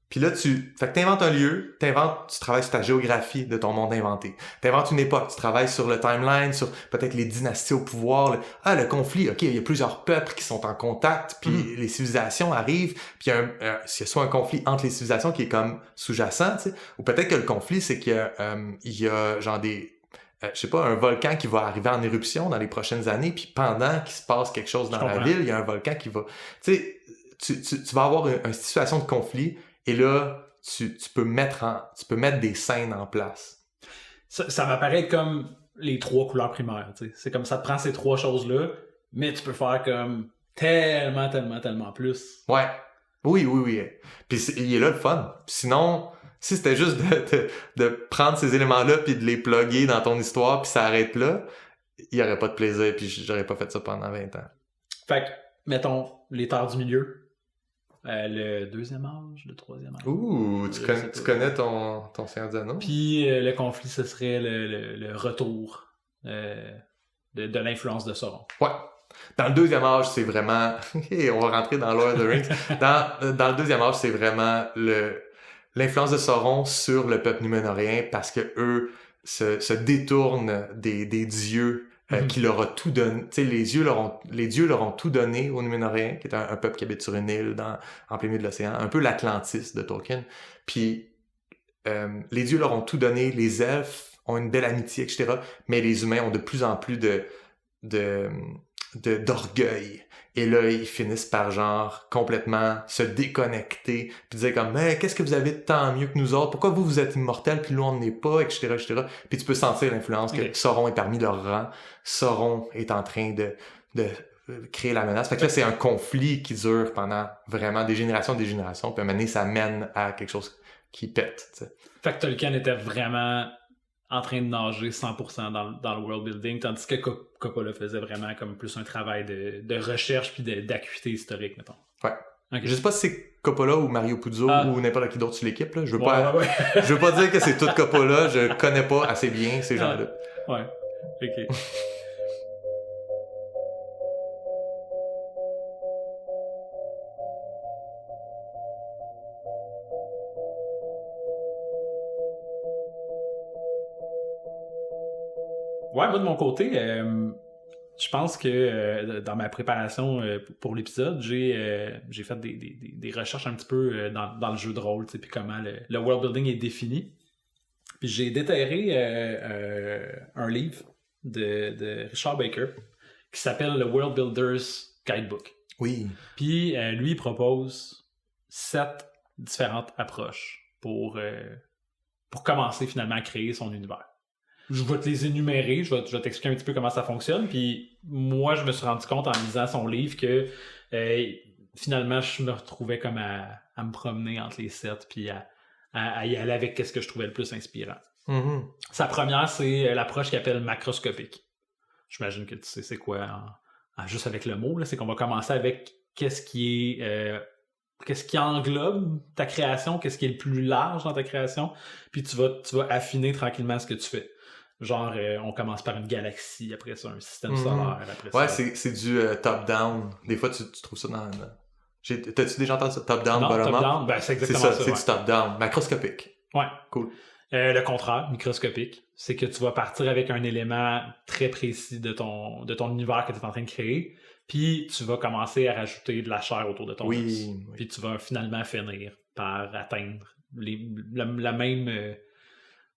Puis là, fait que t'inventes un lieu, tu travailles sur ta géographie de ton monde inventé. T'inventes une époque, tu travailles sur le timeline, sur peut-être les dynasties au pouvoir. Le conflit, ok, il y a plusieurs peuples qui sont en contact, puis les civilisations arrivent, puis il y a soit un conflit entre les civilisations qui est comme sous-jacent, tu sais, ou peut-être que le conflit, c'est qu'il y a genre je sais pas, un volcan qui va arriver en éruption dans les prochaines années, puis pendant qu'il se passe quelque chose dans la ville, il y a un volcan qui va... Tu sais, tu vas avoir une situation de conflit, et là, tu peux mettre des scènes en place. Ça m'apparaît comme les 3 couleurs primaires, tu sais. C'est comme ça te prend ces 3 choses-là, mais tu peux faire comme tellement plus. Ouais. Oui. Puis il est là le fun. Sinon... Si c'était juste de prendre ces éléments-là puis de les plugger dans ton histoire puis ça arrête là, il y aurait pas de plaisir puis j'aurais pas fait ça pendant 20 ans. Fait que, mettons, les terres du milieu, le 2e âge, le 3e âge. Ouh, tu connais ton Seigneur des Anneaux? Puis le conflit, ce serait le retour de l'influence de Sauron. Ouais. Dans le 2e âge, c'est vraiment... on va rentrer dans Lord of the Rings. Dans le 2e âge, c'est vraiment l'influence de Sauron sur le peuple Núménorien parce que eux se détournent des dieux qui leur a tout donné. Tu sais, les dieux leur ont tout donné aux Núménoriens, qui est un peuple qui habite sur une île en plein milieu de l'océan, un peu l'Atlantis de Tolkien. Puis les dieux leur ont tout donné, les elfes ont une belle amitié, etc. Mais les humains ont de plus en plus d'orgueil. Et là, ils finissent par genre complètement se déconnecter, puis dire comme mais qu'est-ce que vous avez de tant mieux que nous autres? Pourquoi vous êtes immortels puis nous on n'est pas, etc. Puis tu peux sentir l'influence que Sauron est parmi leurs rangs. Sauron est en train de créer la menace. Fait que là, c'est un conflit qui dure pendant vraiment des générations, puis à un moment donné, ça mène à quelque chose qui pète. T'sais. Fait que Tolkien était vraiment en train de nager 100% dans le world building, tandis que Coppola faisait vraiment comme plus un travail de recherche puis d'acuité historique, mettons. Ouais. Okay. Je sais pas si c'est Coppola ou Mario Puzo ou n'importe qui d'autre sur l'équipe, là. Je veux ouais. pas dire que c'est tout Coppola, je connais pas assez bien ces gens-là. Ouais, ok. Ouais, moi de mon côté, je pense que dans ma préparation pour l'épisode, j'ai fait des recherches un petit peu dans le jeu de rôle, puis comment le world building est défini. Puis j'ai déterré un livre de Richard Baker qui s'appelle le World Builder's Guidebook. Oui. Puis lui, il propose 7 différentes approches pour commencer finalement à créer son univers. Je vais te les énumérer, je vais t'expliquer un petit peu comment ça fonctionne. Puis moi, je me suis rendu compte en lisant son livre que finalement, je me retrouvais comme à me promener entre les 7 puis à y aller avec ce que je trouvais le plus inspirant. Mm-hmm. Sa première, c'est l'approche qu'il appelle macroscopique. J'imagine que tu sais c'est quoi, juste avec le mot, là, c'est qu'on va commencer avec qu'est-ce qui englobe ta création, qu'est-ce qui est le plus large dans ta création, puis tu vas affiner tranquillement ce que tu fais. Genre, on commence par une galaxie, après ça, un système solaire, après ça. Ouais, c'est du top-down. Des fois, tu trouves ça dans... T'as-tu déjà entendu ça? Top-down, bottom-up? Top-down, ben, c'est exactement ça. C'est du top-down, macroscopique. Ouais. Cool. Le contraire, microscopique, c'est que tu vas partir avec un élément très précis de ton univers que tu es en train de créer, puis tu vas commencer à rajouter de la chair autour de ton os. Puis tu vas finalement finir par atteindre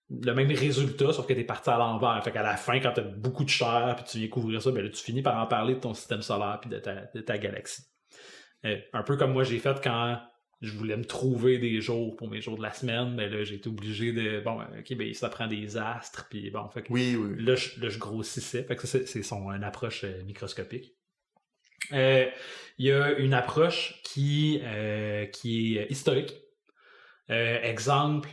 le même résultat, sauf que tu es parti à l'envers. Fait qu'à la fin, quand tu as beaucoup de chair, puis tu viens couvrir ça, ben là, tu finis par en parler de ton système solaire puis de ta galaxie. Un peu comme moi j'ai fait quand je voulais me trouver des jours pour mes jours de la semaine, ben là, j'ai été obligé de... Bon, OK, ben ça prend des astres, puis bon, fait que... Oui. Là, je grossissais. Fait que ça, c'est une approche microscopique. Il y a une approche qui est historique. Exemple,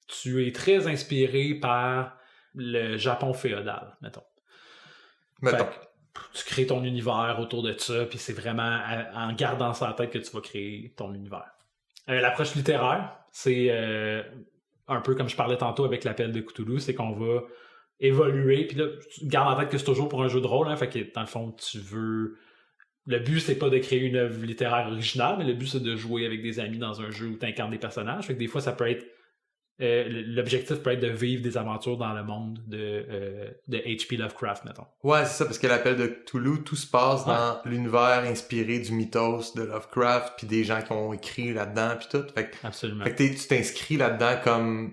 tu es très inspiré par le Japon féodal, mettons. Tu crées ton univers autour de ça, puis c'est vraiment en gardant ça en tête que tu vas créer ton univers. L'approche littéraire, c'est un peu comme je parlais tantôt avec l'appel de Cthulhu, c'est qu'on va évoluer, puis là, tu gardes en tête que c'est toujours pour un jeu de rôle, hein, fait que dans le fond, tu veux... Le but, c'est pas de créer une œuvre littéraire originale, mais le but, c'est de jouer avec des amis dans un jeu où tu incarnes des personnages. Fait que des fois, ça peut être... l'objectif peut être de vivre des aventures dans le monde de H.P. Lovecraft, mettons. Ouais, c'est ça, parce que l'appel de Cthulhu, tout se passe dans l'univers inspiré du mythos de Lovecraft, puis des gens qui ont écrit là-dedans, puis tout. Absolument. Fait que tu t'inscris là-dedans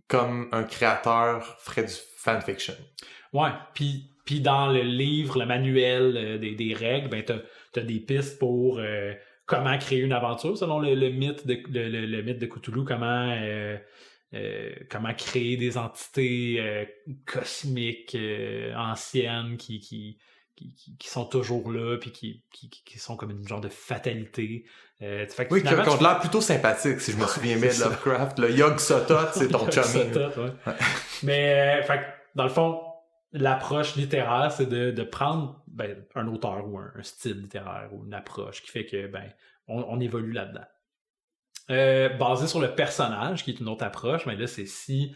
comme un créateur ferait du fanfiction. Ouais, puis dans le livre, le manuel des règles, ben t'as des pistes pour comment créer une aventure selon le mythe de Cthulhu, comment créer des entités cosmiques anciennes qui sont toujours là puis qui sont comme une genre de fatalité. Fait que qui ont l'air plutôt sympathique, si je me souviens bien de Lovecraft. Le Yog-Sothoth, c'est ton chummy. Ouais. Mais fait que, dans le fond, l'approche littéraire, c'est de prendre un auteur ou un style littéraire ou une approche qui fait que on évolue là-dedans. Basé sur le personnage, qui est une autre approche, mais là, c'est si...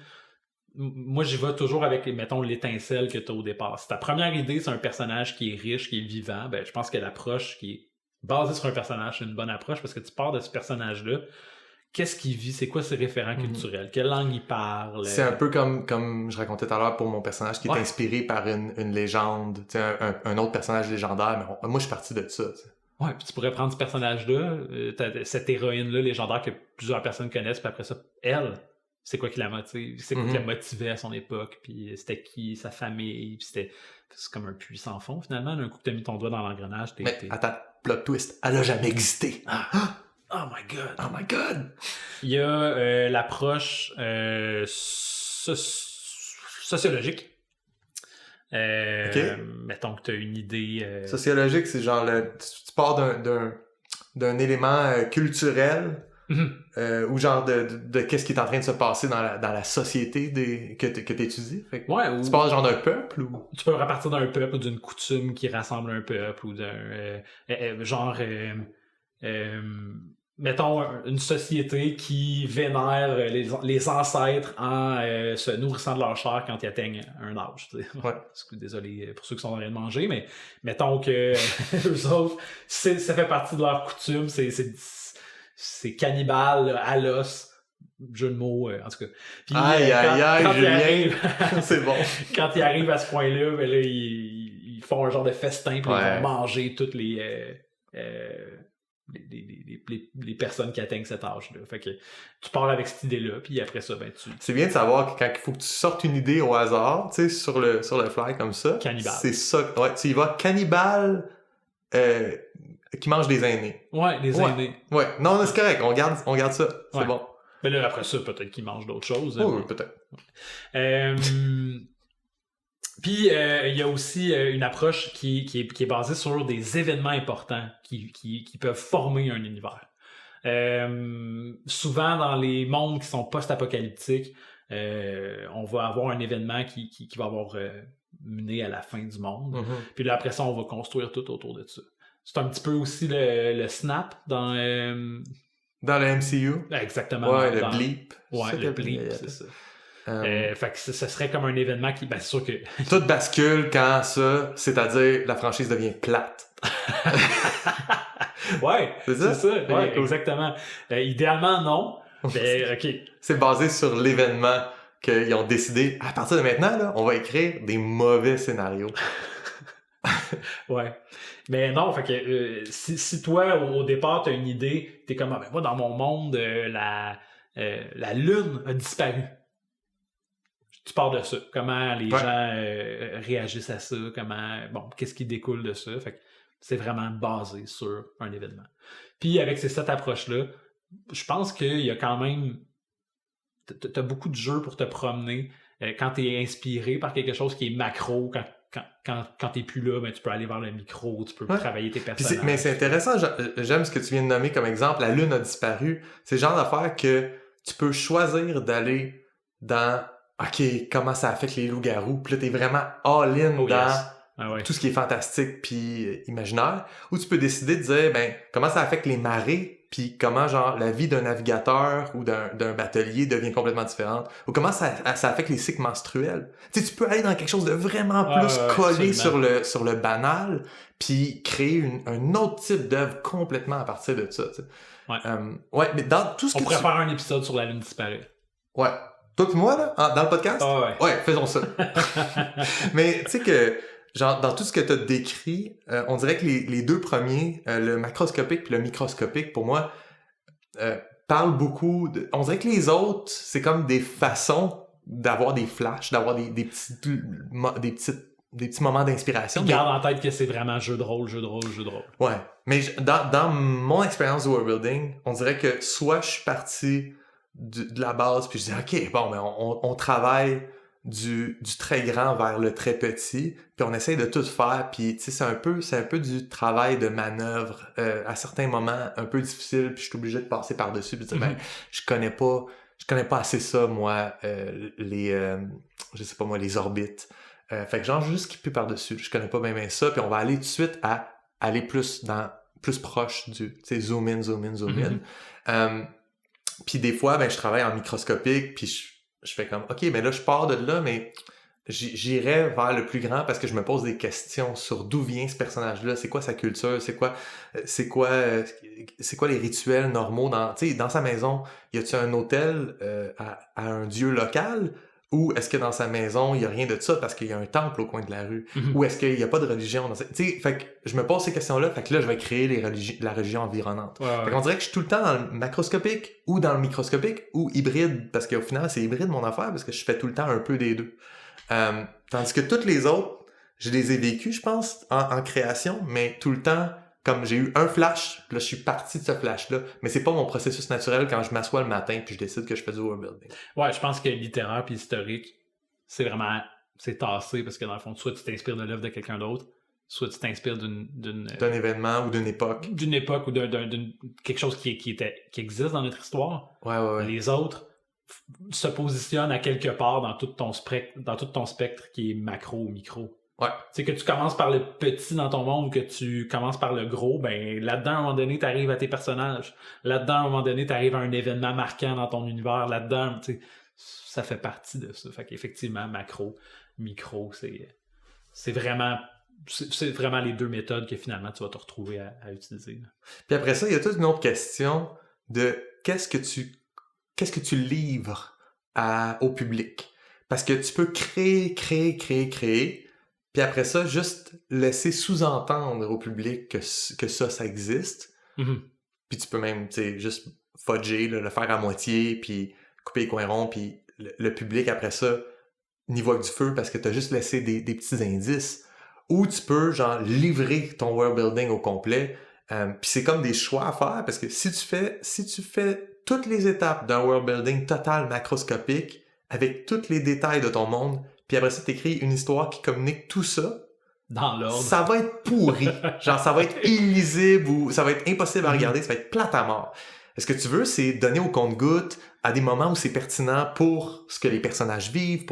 Moi, j'y vais toujours avec, mettons, l'étincelle que tu as au départ. Si ta première idée, c'est un personnage qui est riche, qui est vivant, je pense que l'approche qui est basée sur un personnage, c'est une bonne approche parce que tu pars de ce personnage-là. Qu'est-ce qu'il vit? C'est quoi ses référents culturels? Quelle langue il parle? C'est un peu comme je racontais tout à l'heure pour mon personnage qui est inspiré par une légende, un autre personnage légendaire, mais moi, je suis parti de ça. T'sais. Ouais, puis tu pourrais prendre ce personnage-là, cette héroïne-là légendaire que plusieurs personnes connaissent, puis après ça, elle, c'est quoi qui la motive? C'est quoi qui la motivait à son époque? Puis c'était qui? Sa famille? Puis c'est comme un puits sans fond, finalement. Un coup que t'as mis ton doigt dans l'engrenage, attends, plot twist, elle a jamais existé. Oh my god! Oh my god! Il y a l'approche sociologique. Mettons que tu as une idée... Sociologique, c'est genre tu pars d'un élément culturel ou genre de qu'est-ce qui est en train de se passer dans la société que tu étudies. Tu pars genre d'un peuple ou... Tu peux repartir d'un peuple ou d'une coutume qui rassemble un peuple ou d'un... mettons, une société qui vénère les ancêtres en se nourrissant de leur chair quand ils atteignent un âge. Ouais. Désolé pour ceux qui sont en train de manger, mais mettons que eux autres, ça fait partie de leur coutume, c'est cannibale là, à l'os. Jeu de mots, en tout cas. Puis, aïe, Julien, c'est bon. Quand ils arrivent à ce point-là, ben là, ils font un genre de festin, puis ils vont manger toutes les personnes qui atteignent cet âge-là. Fait que tu pars avec cette idée-là, puis après ça, ben tu... C'est bien de savoir que quand il faut que tu sortes une idée au hasard, tu sais, sur le fly comme ça. Cannibale. C'est ça. Ouais, tu y vas cannibale qui mange des aînés. Ouais, les aînés. Ouais. Non, c'est correct. On garde ça. C'est bon. Mais là, après ça, peut-être qu'ils mangent d'autres choses. Oui, peut-être. Puis, il y a aussi une approche qui est basée sur des événements importants qui peuvent former un univers. Souvent, dans les mondes qui sont post-apocalyptiques, on va avoir un événement qui va avoir mené à la fin du monde. Mm-hmm. Puis là, après ça, on va construire tout autour de ça. C'est un petit peu aussi le snap dans... Dans le MCU? Exactement. Ouais, le bleep. Ouais, le bleep, c'est ça. Fait que ce serait comme un événement qui... Ben, c'est sûr que... Tout bascule quand ça, c'est-à-dire la franchise devient plate. Ouais, c'est ça. Ouais, cool. Exactement. Idéalement, non. Mais, OK. C'est basé sur l'événement qu'ils ont décidé, à partir de maintenant, là, on va écrire des mauvais scénarios. Ouais. Mais non, fait que si toi, au départ, t'as une idée, t'es comme, ben moi, dans mon monde, la Lune a disparu. Tu pars de ça. Comment les gens réagissent à ça, qu'est-ce qui découle de ça. Fait que c'est vraiment basé sur un événement. Puis avec cette approche-là, je pense qu'il y a quand même... T'as beaucoup de jeux pour te promener. Quand t'es inspiré par quelque chose qui est macro, quand t'es plus là, ben, tu peux aller vers le micro, tu peux travailler tes personnages. Mais c'est intéressant, j'aime ce que tu viens de nommer comme exemple, la Lune a disparu. C'est le genre d'affaire que tu peux choisir d'aller dans OK, comment ça affecte les loups-garous, puis là t'es vraiment all-in dans tout ce qui est fantastique puis imaginaire, ou tu peux décider de dire ben comment ça affecte les marées, puis comment genre la vie d'un navigateur ou d'un batelier devient complètement différente, ou comment ça affecte les cycles menstruels. Tu sais, tu peux aller dans quelque chose de vraiment plus collé sur le banal, puis créer un autre type d'œuvre complètement à partir de ça. Tu sais. Mais dans tout ce on pourrait faire un épisode sur la Lune disparue. Ouais. Toi et moi, là, dans le podcast? Ouais, faisons ça. Mais tu sais que, genre, dans tout ce que tu as décrit, on dirait que les deux premiers, le macroscopique puis le microscopique, pour moi, parlent beaucoup de... On dirait que les autres, c'est comme des façons d'avoir des flashs, d'avoir des petits moments d'inspiration. Garde en tête que c'est vraiment jeu de rôle. Ouais. Mais dans mon expérience de worldbuilding, on dirait que soit je suis parti de la base, puis je dis OK, bon, ben on travaille du très grand vers le très petit, puis on essaye de tout faire, puis tu sais c'est un peu du travail de manœuvre à certains moments un peu difficile, puis je suis obligé de passer par-dessus puis de dire ben je connais pas assez ça moi je sais pas moi les orbites. Fait que genre juste skipper par-dessus, je connais pas bien ça, puis on va aller tout de suite à aller plus proche du, tu sais, zoom in. Puis des fois, ben je travaille en microscopique, puis je fais comme, OK, mais là, je pars de là, mais j'irai vers le plus grand parce que je me pose des questions sur d'où vient ce personnage-là, c'est quoi sa culture, c'est quoi les rituels normaux dans sa maison. Y a-t-il un hôtel à un dieu local? Ou est-ce que dans sa maison, il y a rien de ça parce qu'il y a un temple au coin de la rue? Ou est-ce qu'il y a pas de religion dans ça? Tu sais, fait que je me pose ces questions-là, fait que là, je vais créer la religion environnante. Fait qu'on dirait que je suis tout le temps dans le macroscopique ou dans le microscopique ou hybride, parce qu'au final, c'est hybride mon affaire, parce que je fais tout le temps un peu des deux. Tandis que toutes les autres, je les ai vécues, je pense, en création, mais tout le temps, comme j'ai eu un flash, puis là, je suis parti de ce flash-là. Mais c'est pas mon processus naturel quand je m'assois le matin puis je décide que je fais du worldbuilding. Ouais, je pense que littéraire puis historique, c'est tassé parce que dans le fond, soit tu t'inspires de l'œuvre de quelqu'un d'autre, soit tu t'inspires d'un événement ou d'une époque. D'une époque ou d'un quelque chose qui existe dans notre histoire. Ouais. Les autres se positionnent à quelque part dans tout ton spectre qui est macro ou micro. Ouais. C'est que tu commences par le petit dans ton monde, que tu commences par le gros, ben là-dedans, à un moment donné, t'arrives à tes personnages. Là-dedans, à un moment donné, t'arrives à un événement marquant dans ton univers. Là-dedans, tu sais, ça fait partie de ça. Fait qu'effectivement, macro, micro, c'est vraiment les deux méthodes que finalement tu vas te retrouver à utiliser. Là. Puis après ça, il y a toute une autre question de qu'est-ce que tu livres au public. Parce que tu peux créer, puis après ça, juste laisser sous-entendre au public que ça existe. Mm-hmm. Puis tu peux même, tu sais, juste fudger, là, le faire à moitié, puis couper les coins ronds, puis le public, après ça, n'y voit que du feu parce que t'as juste laissé des petits indices. Ou tu peux, genre, livrer ton world building au complet. Puis c'est comme des choix à faire, parce que si tu fais toutes les étapes d'un world building total macroscopique, avec tous les détails de ton monde, puis après ça, t'écris une histoire qui communique tout ça, dans l'ordre, ça va être pourri. Genre, ça va être illisible ou ça va être impossible à regarder, ça va être plate à mort. Ce que tu veux, c'est donner au compte-gouttes à des moments où c'est pertinent pour ce que les personnages vivent,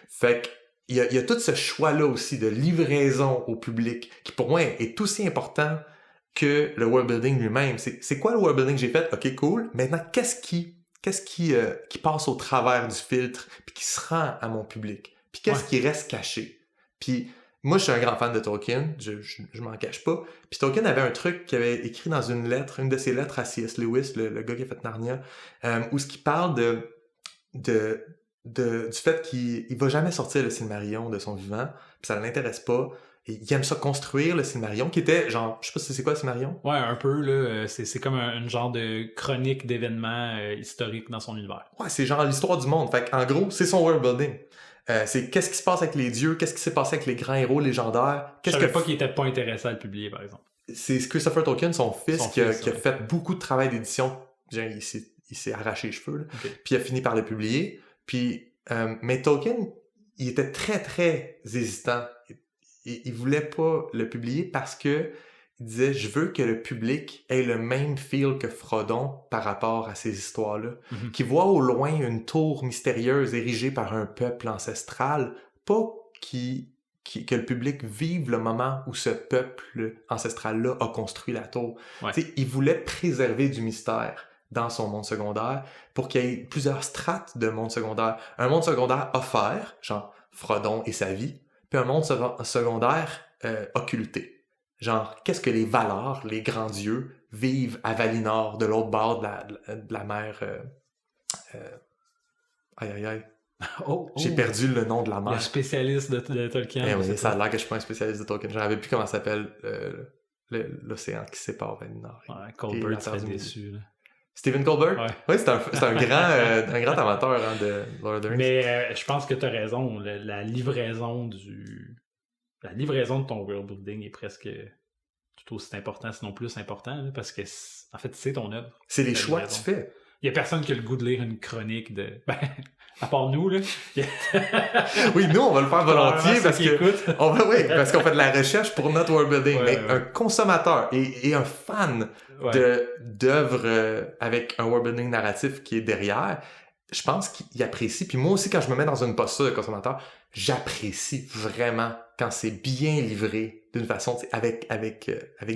Fait que, il y a tout ce choix-là aussi de livraison au public, qui pour moi est aussi important que le world building lui-même. C'est quoi le world building que j'ai fait? Ok, cool. Maintenant, qu'est-ce qui passe au travers du filtre, puis qui se rend à mon public? Puis qu'est-ce qui reste caché? Puis moi, je suis un grand fan de Tolkien, je m'en cache pas. Puis Tolkien avait un truc qu'il avait écrit dans une de ses lettres à C.S. Lewis, le gars qui a fait Narnia, où ce qui parle du fait qu'il va jamais sortir le Silmarillion de son vivant, puis ça ne l'intéresse pas. Et il aime ça construire le Silmarillion, qui était genre, je sais pas si c'est quoi le Silmarillion? Ouais, un peu, là. C'est comme un genre de chronique d'événements historiques dans son univers. Ouais, c'est genre l'histoire du monde. Fait en gros, c'est son world building. C'est qu'est-ce qui se passe avec les dieux, qu'est-ce qui s'est passé avec les grands héros légendaires. Je savais pas qu'il était pas intéressé à le publier, par exemple. C'est Christopher Tolkien, son fils, qui a fait beaucoup de travail d'édition. Genre, il s'est arraché les cheveux, là. Okay. Puis il a fini par le publier. Puis, mais Tolkien, il était très, très hésitant. Il voulait pas le publier parce que il disait, je veux que le public ait le même feel que Frodon par rapport à ces histoires-là. Mm-hmm. Qui voit au loin une tour mystérieuse érigée par un peuple ancestral, pas que le public vive le moment où ce peuple ancestral-là a construit la tour. Ouais. Il voulait préserver du mystère dans son monde secondaire pour qu'il y ait plusieurs strates de monde secondaire. Un monde secondaire offert, genre Frodon et sa vie, puis un monde secondaire occulté. Genre, qu'est-ce que les Valar, les grands dieux, vivent à Valinor, de l'autre bord de la mer... Aïe. J'ai perdu le nom de la mer. Le spécialiste de Tolkien. Eh oui, ça a l'air que je suis pas un spécialiste de Tolkien. Je ne savais plus comment ça s'appelle l'océan qui sépare Valinor. Ouais, Colbert serait déçu, là. Stephen Colbert? Ouais. Oui, c'est un grand amateur de Lord of the Rings. Mais je pense que tu as raison. La livraison de ton world building est presque tout aussi important, sinon plus important, là, parce que, en fait, c'est ton œuvre. C'est les choix que tu fais. Il y a personne qui a le goût de lire une chronique de... Ben, à part nous, là. Oui, nous, on va le faire volontiers parce qu'on fait de la recherche pour notre world building. Ouais, mais ouais. Un consommateur et un fan d'œuvres avec un world building narratif qui est derrière, je pense qu'il apprécie. Puis moi aussi, quand je me mets dans une posture de consommateur, j'apprécie vraiment quand c'est bien livré d'une façon, avec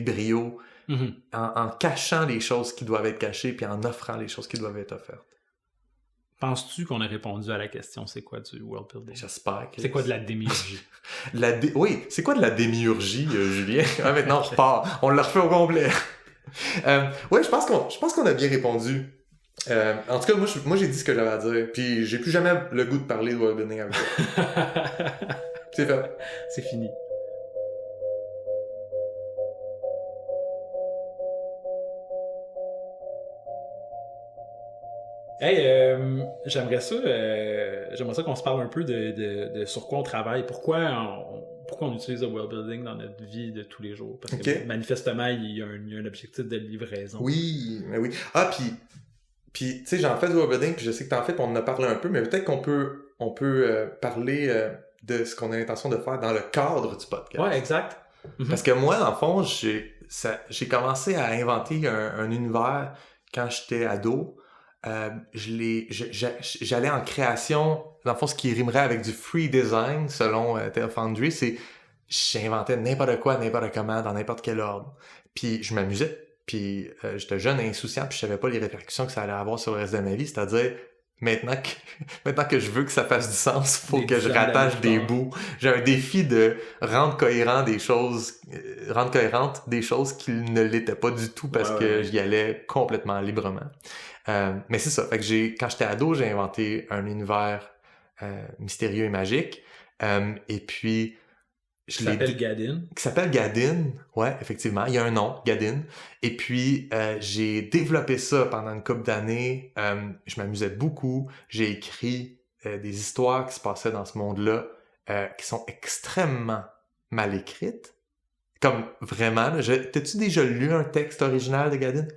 brio, Mm-hmm. en cachant les choses qui doivent être cachées puis en offrant les choses qui doivent être offertes. Penses-tu qu'on a répondu à la question c'est quoi du world building? J'espère que... C'est quoi de la démiurgie? Oui, c'est quoi de la démiurgie, Julien? Maintenant, on repart. On l'a refait au complet. Oui, je pense qu'on a bien répondu. En tout cas, moi j'ai dit ce que j'avais à dire. Puis j'ai plus jamais le goût de parler de world building avec toi. C'est fait. C'est fini. Hey, j'aimerais ça qu'on se parle un peu de sur quoi on travaille, pourquoi on utilise le world building dans notre vie de tous les jours, parce que manifestement il y a un objectif de livraison. Oui, mais oui. Ah, puis tu sais, j'en fais du world building, puis je sais que t'en fais, puis on en a parlé un peu, mais peut-être qu'on peut parler de ce qu'on a l'intention de faire dans le cadre du podcast. Ouais, exact. Mm-hmm. Parce que moi, dans le fond, j'ai commencé à inventer un univers quand j'étais ado. J'allais en création, dans le fond, ce qui rimerait avec du free design, selon Tale Foundry, c'est j'inventais n'importe quoi, n'importe comment, dans n'importe quel ordre. Puis je m'amusais. Puis j'étais jeune et insouciant, puis je savais pas les répercussions que ça allait avoir sur le reste de ma vie. C'est-à-dire, maintenant que je veux que ça fasse du sens, faut que je rattache des bouts. J'ai un défi de rendre cohérentes des choses qui ne l'étaient pas du tout parce que j'y allais complètement librement. Mais c'est ça. Fait que quand j'étais ado, j'ai inventé un univers mystérieux et magique. Et puis qui s'appelle Gadin. Qui s'appelle Gadin, ouais, effectivement. Il y a un nom, Gadin. Et puis, j'ai développé ça pendant une couple d'années. Je m'amusais beaucoup. J'ai écrit des histoires qui se passaient dans ce monde-là qui sont extrêmement mal écrites. Comme vraiment, t'as-tu déjà lu un texte original de Gadin?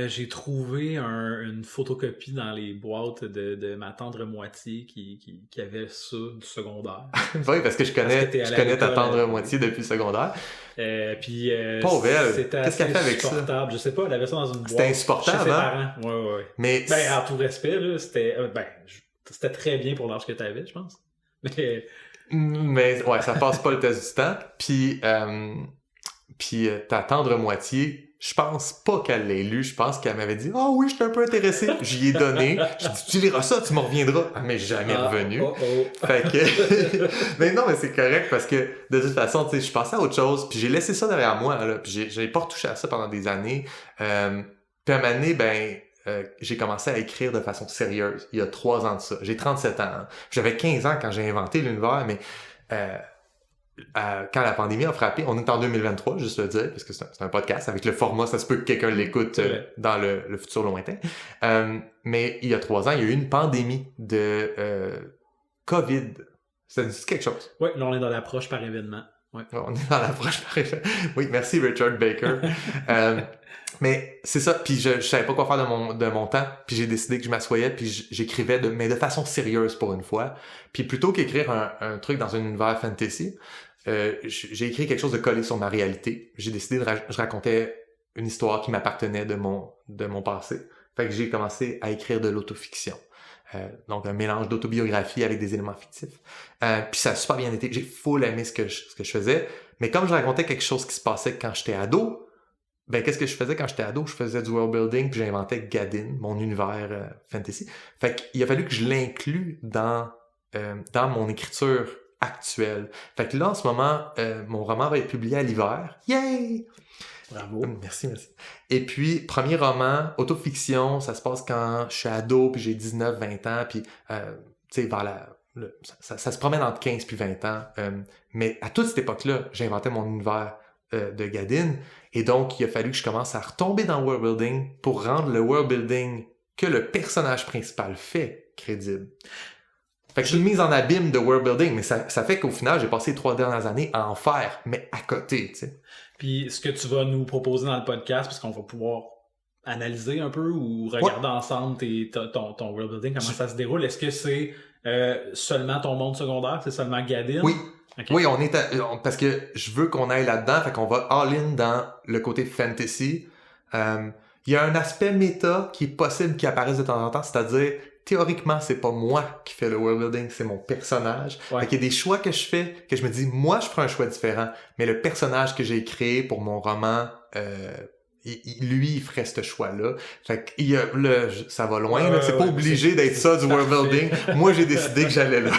J'ai trouvé une photocopie dans les boîtes de ma tendre moitié qui avait ça du secondaire. Oui, parce que je connais ta tendre moitié depuis le secondaire. Puis pauvre elle, c'était qu'est-ce qu'elle fait avec ça? Je sais pas, elle avait ça dans une boîte. C'était insupportable, chez ses parents. Ouais. Mais en tout respect, là, c'était très bien pour l'âge que t'avais, je pense. Mais ouais, ça passe pas le test du temps. Puis ta tendre moitié, je pense pas qu'elle l'ait lu. Je pense qu'elle m'avait dit « Ah oui, je suis un peu intéressé. » J'y ai donné. J'ai dit « Tu liras ça, tu me reviendras. » Mais jamais revenu. Fait que... mais non, mais c'est correct parce que de toute façon, tu sais, je passais à autre chose. Puis j'ai laissé ça derrière moi. Là, puis j'ai pas retouché à ça pendant des années. Puis à un moment donné, j'ai commencé à écrire de façon sérieuse. Il y a 3 ans de ça. J'ai 37 ans. Hein. J'avais 15 ans quand j'ai inventé l'univers, mais... quand la pandémie a frappé, on est en 2023, juste le dire, parce que c'est un podcast, avec le format, ça se peut que quelqu'un l'écoute dans le futur lointain. Mais il y a 3 ans, il y a eu une pandémie de COVID. Ça dit quelque chose? Oui, là on est dans l'approche par événement. Ouais. On est dans l'approche par événement. Oui, merci Richard Baker. Mais c'est ça, puis je savais pas quoi faire de mon temps, puis j'ai décidé que je m'assoyais, puis j'écrivais mais de façon sérieuse pour une fois. Puis plutôt qu'écrire un truc dans un univers fantasy, j'ai écrit quelque chose de collé sur ma réalité. J'ai décidé je racontais une histoire qui m'appartenait de mon passé. Fait que j'ai commencé à écrire de l'autofiction. Donc un mélange d'autobiographie avec des éléments fictifs. Puis ça a super bien été. J'ai full aimé ce que je faisais. Mais comme je racontais quelque chose qui se passait quand j'étais ado, qu'est-ce que je faisais quand j'étais ado? Je faisais du world building puis j'inventais Gadin, mon univers fantasy. Fait qu'il a fallu que je l'inclue dans mon écriture actuelle. Fait que là, en ce moment, mon roman va être publié à l'hiver. Yay! Bravo. Merci. Et puis, premier roman, autofiction, ça se passe quand je suis ado, puis j'ai 19-20 ans, puis, tu sais, ça se promène entre 15 puis 20 ans. Mais à toute cette époque-là, j'inventais mon univers de Gadin, et donc, il a fallu que je commence à retomber dans le world building pour rendre le world building que le personnage principal fait crédible. Fait que je suis une mise en abîme de world building, mais ça fait qu'au final, j'ai passé les 3 dernières années à en faire, mais à côté, tu sais. Puis, ce que tu vas nous proposer dans le podcast, parce qu'on va pouvoir analyser un peu ou regarder ensemble ton world building, comment ça se déroule, est-ce que c'est seulement ton monde secondaire, c'est seulement Gadin? Oui. Okay. Oui, parce que je veux qu'on aille là-dedans, fait qu'on va all-in dans le côté fantasy. Il y a un aspect méta qui est possible qui apparaisse de temps en temps, c'est-à-dire théoriquement, c'est pas moi qui fais le world building, c'est mon personnage. Ouais. Fait qu'il y a des choix que je fais, que je me dis, moi, je ferai un choix différent. Mais le personnage que j'ai créé pour mon roman, lui, il ferait ce choix-là. Fait que ça va loin, là. C'est pas obligé d'être ça, du world building. Moi, j'ai décidé que j'allais là.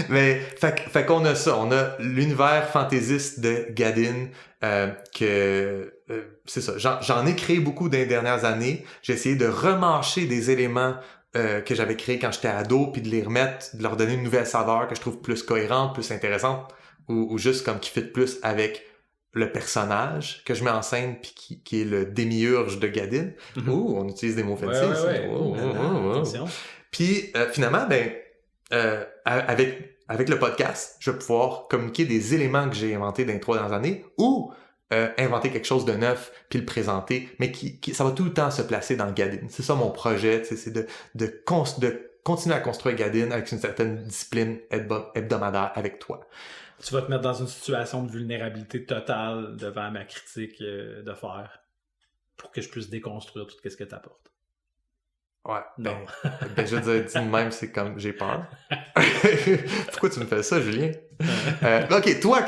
Mais, fait qu'on a ça. On a l'univers fantaisiste de Gadin, c'est ça. J'en ai créé beaucoup dans les dernières années. J'ai essayé de remarcher des éléments que j'avais créé quand j'étais ado, puis de les remettre, de leur donner une nouvelle saveur que je trouve plus cohérente, plus intéressante, ou juste comme qui fit plus avec le personnage que je mets en scène, puis qui est le démiurge de Gadin. Mm-hmm. Ouh, on utilise des mots fancy. Ouais. Attention. Puis finalement, avec le podcast, je vais pouvoir communiquer des éléments que j'ai inventés dans les 3 dernières années, ou inventer quelque chose de neuf puis le présenter, mais ça va tout le temps se placer dans Gadin. C'est ça mon projet, c'est de continuer à construire Gadin avec une certaine discipline hebdomadaire avec toi. Tu vas te mettre dans une situation de vulnérabilité totale devant ma critique de faire pour que je puisse déconstruire tout ce que tu apportes. Ouais, Non. je veux dire, dit de même, c'est comme, j'ai peur. Pourquoi tu me fais ça, Julien? Ok, toi,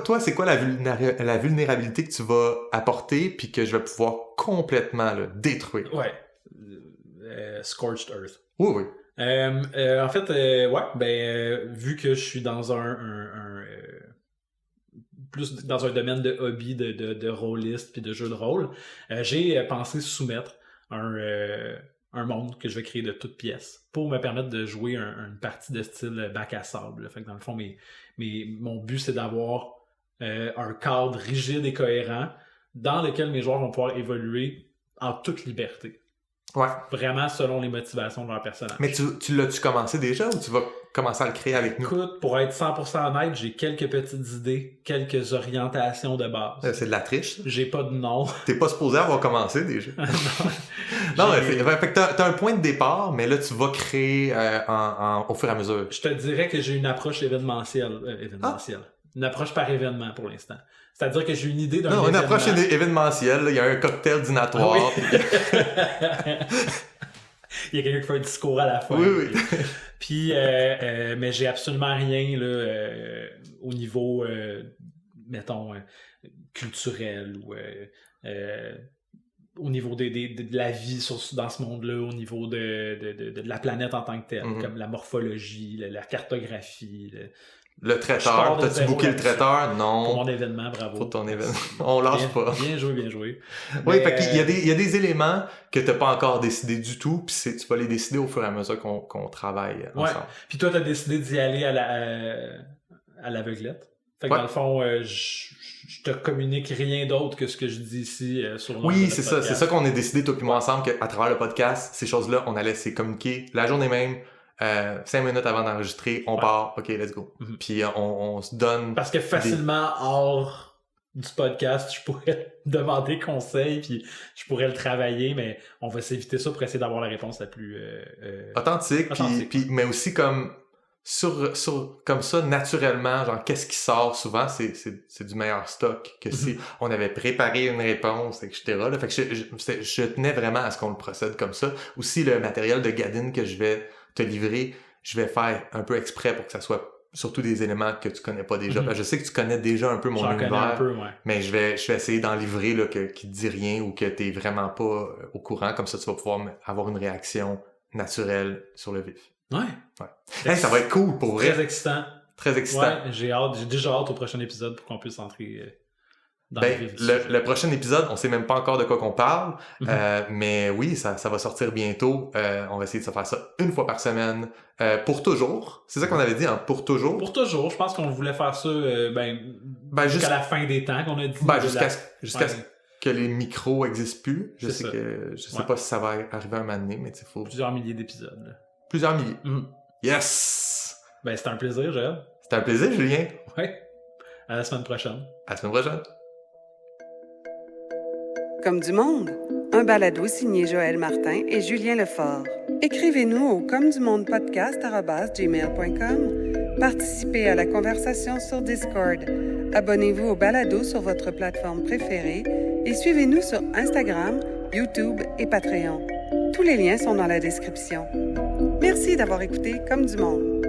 toi, c'est quoi la vulnérabilité que tu vas apporter puis que je vais pouvoir complètement là, détruire? Ouais. Scorched Earth. Oui, oui. En fait, vu que je suis dans plus dans un domaine de hobby, de rôliste puis de jeu de rôle, j'ai pensé soumettre un monde que je vais créer de toutes pièces pour me permettre de jouer une partie de style bac à sable. Là. Fait que dans le fond, mon but, c'est d'avoir un cadre rigide et cohérent dans lequel mes joueurs vont pouvoir évoluer en toute liberté. Ouais. Vraiment selon les motivations de leur personnage. Mais tu l'as-tu commencé déjà ou tu vas commencer à le créer avec nous? Écoute, pour être 100% honnête, j'ai quelques petites idées, quelques orientations de base. C'est de la triche. J'ai pas de nom. T'es pas supposé avoir commencé déjà. Non, fait que t'as un point de départ, mais là tu vas créer au fur et à mesure. Je te dirais que j'ai une approche événementielle. Une approche par événement pour l'instant. C'est-à-dire que j'ai une idée d'un événement. Une approche événementielle, il y a un cocktail dînatoire. Oui. Il y a quelqu'un qui fait un discours à la fin. Oui. Puis, mais j'ai absolument rien là, au niveau, mettons, culturel ou au niveau de la vie dans ce monde-là, au niveau de la planète en tant que telle, comme la morphologie, la cartographie. Le traiteur, t'as-tu booké le traiteur? Non. Pour mon événement, bravo. Pour ton événement. On lâche pas. Bien joué. Oui, fait qu'il y a des éléments que t'as pas encore décidé du tout, puis tu vas les décider au fur et à mesure qu'on travaille ensemble. Puis toi, t'as décidé d'y aller à l'aveuglette. Fait que dans le fond, je te communique rien d'autre que ce que je dis ici sur Oui, c'est ça. C'est ça qu'on a décidé, toi et moi, ensemble, qu'à travers le podcast, ces choses-là, on allait se communiquer la journée même. 5 minutes avant d'enregistrer, on part, ok, let's go. Puis on se donne... Parce que facilement, hors du podcast, je pourrais demander conseil, puis je pourrais le travailler, mais on va s'éviter ça pour essayer d'avoir la réponse la plus... authentique. Puis, mais aussi comme... comme ça, naturellement, genre, qu'est-ce qui sort souvent, c'est du meilleur stock que si on avait préparé une réponse, etc. Là. Fait que je tenais vraiment à ce qu'on le procède comme ça. Aussi, le matériel de Gadin que je vais te livrer, je vais faire un peu exprès pour que ça soit surtout des éléments que tu connais pas déjà. Je sais que tu connais déjà un peu mon univers, un peu, mais je vais essayer d'en livrer là, qui te dit rien ou que t'es vraiment pas au courant. Comme ça, tu vas pouvoir avoir une réaction naturelle sur le vif. Ouais. Hey, ça va être cool pour vrai. Très excitant. Très excitant. Ouais, j'ai déjà hâte au prochain épisode pour qu'on puisse entrer dans le prochain épisode, on sait même pas encore de quoi qu'on parle, mais oui, ça va sortir bientôt. On va essayer de se faire ça une fois par semaine, pour toujours. C'est ça qu'on avait dit, hein, pour toujours. Pour toujours. Je pense qu'on voulait faire ça jusqu'à la fin des temps qu'on a dit. Jusqu'à ce que les micros existent plus. Je sais pas si ça va arriver un moment donné, mais il faut... Plusieurs milliers d'épisodes. Plusieurs milliers. Yes! C'était un plaisir, Joël. C'était un plaisir, Julien. Ouais. À la semaine prochaine. À la semaine prochaine. Comme du monde, un balado signé Joël Martin et Julien Lefort. Écrivez-nous au comedumondepodcast@gmail.com. Participez à la conversation sur Discord. Abonnez-vous au balado sur votre plateforme préférée et suivez-nous sur Instagram, YouTube et Patreon. Tous les liens sont dans la description. Merci d'avoir écouté Comme du monde.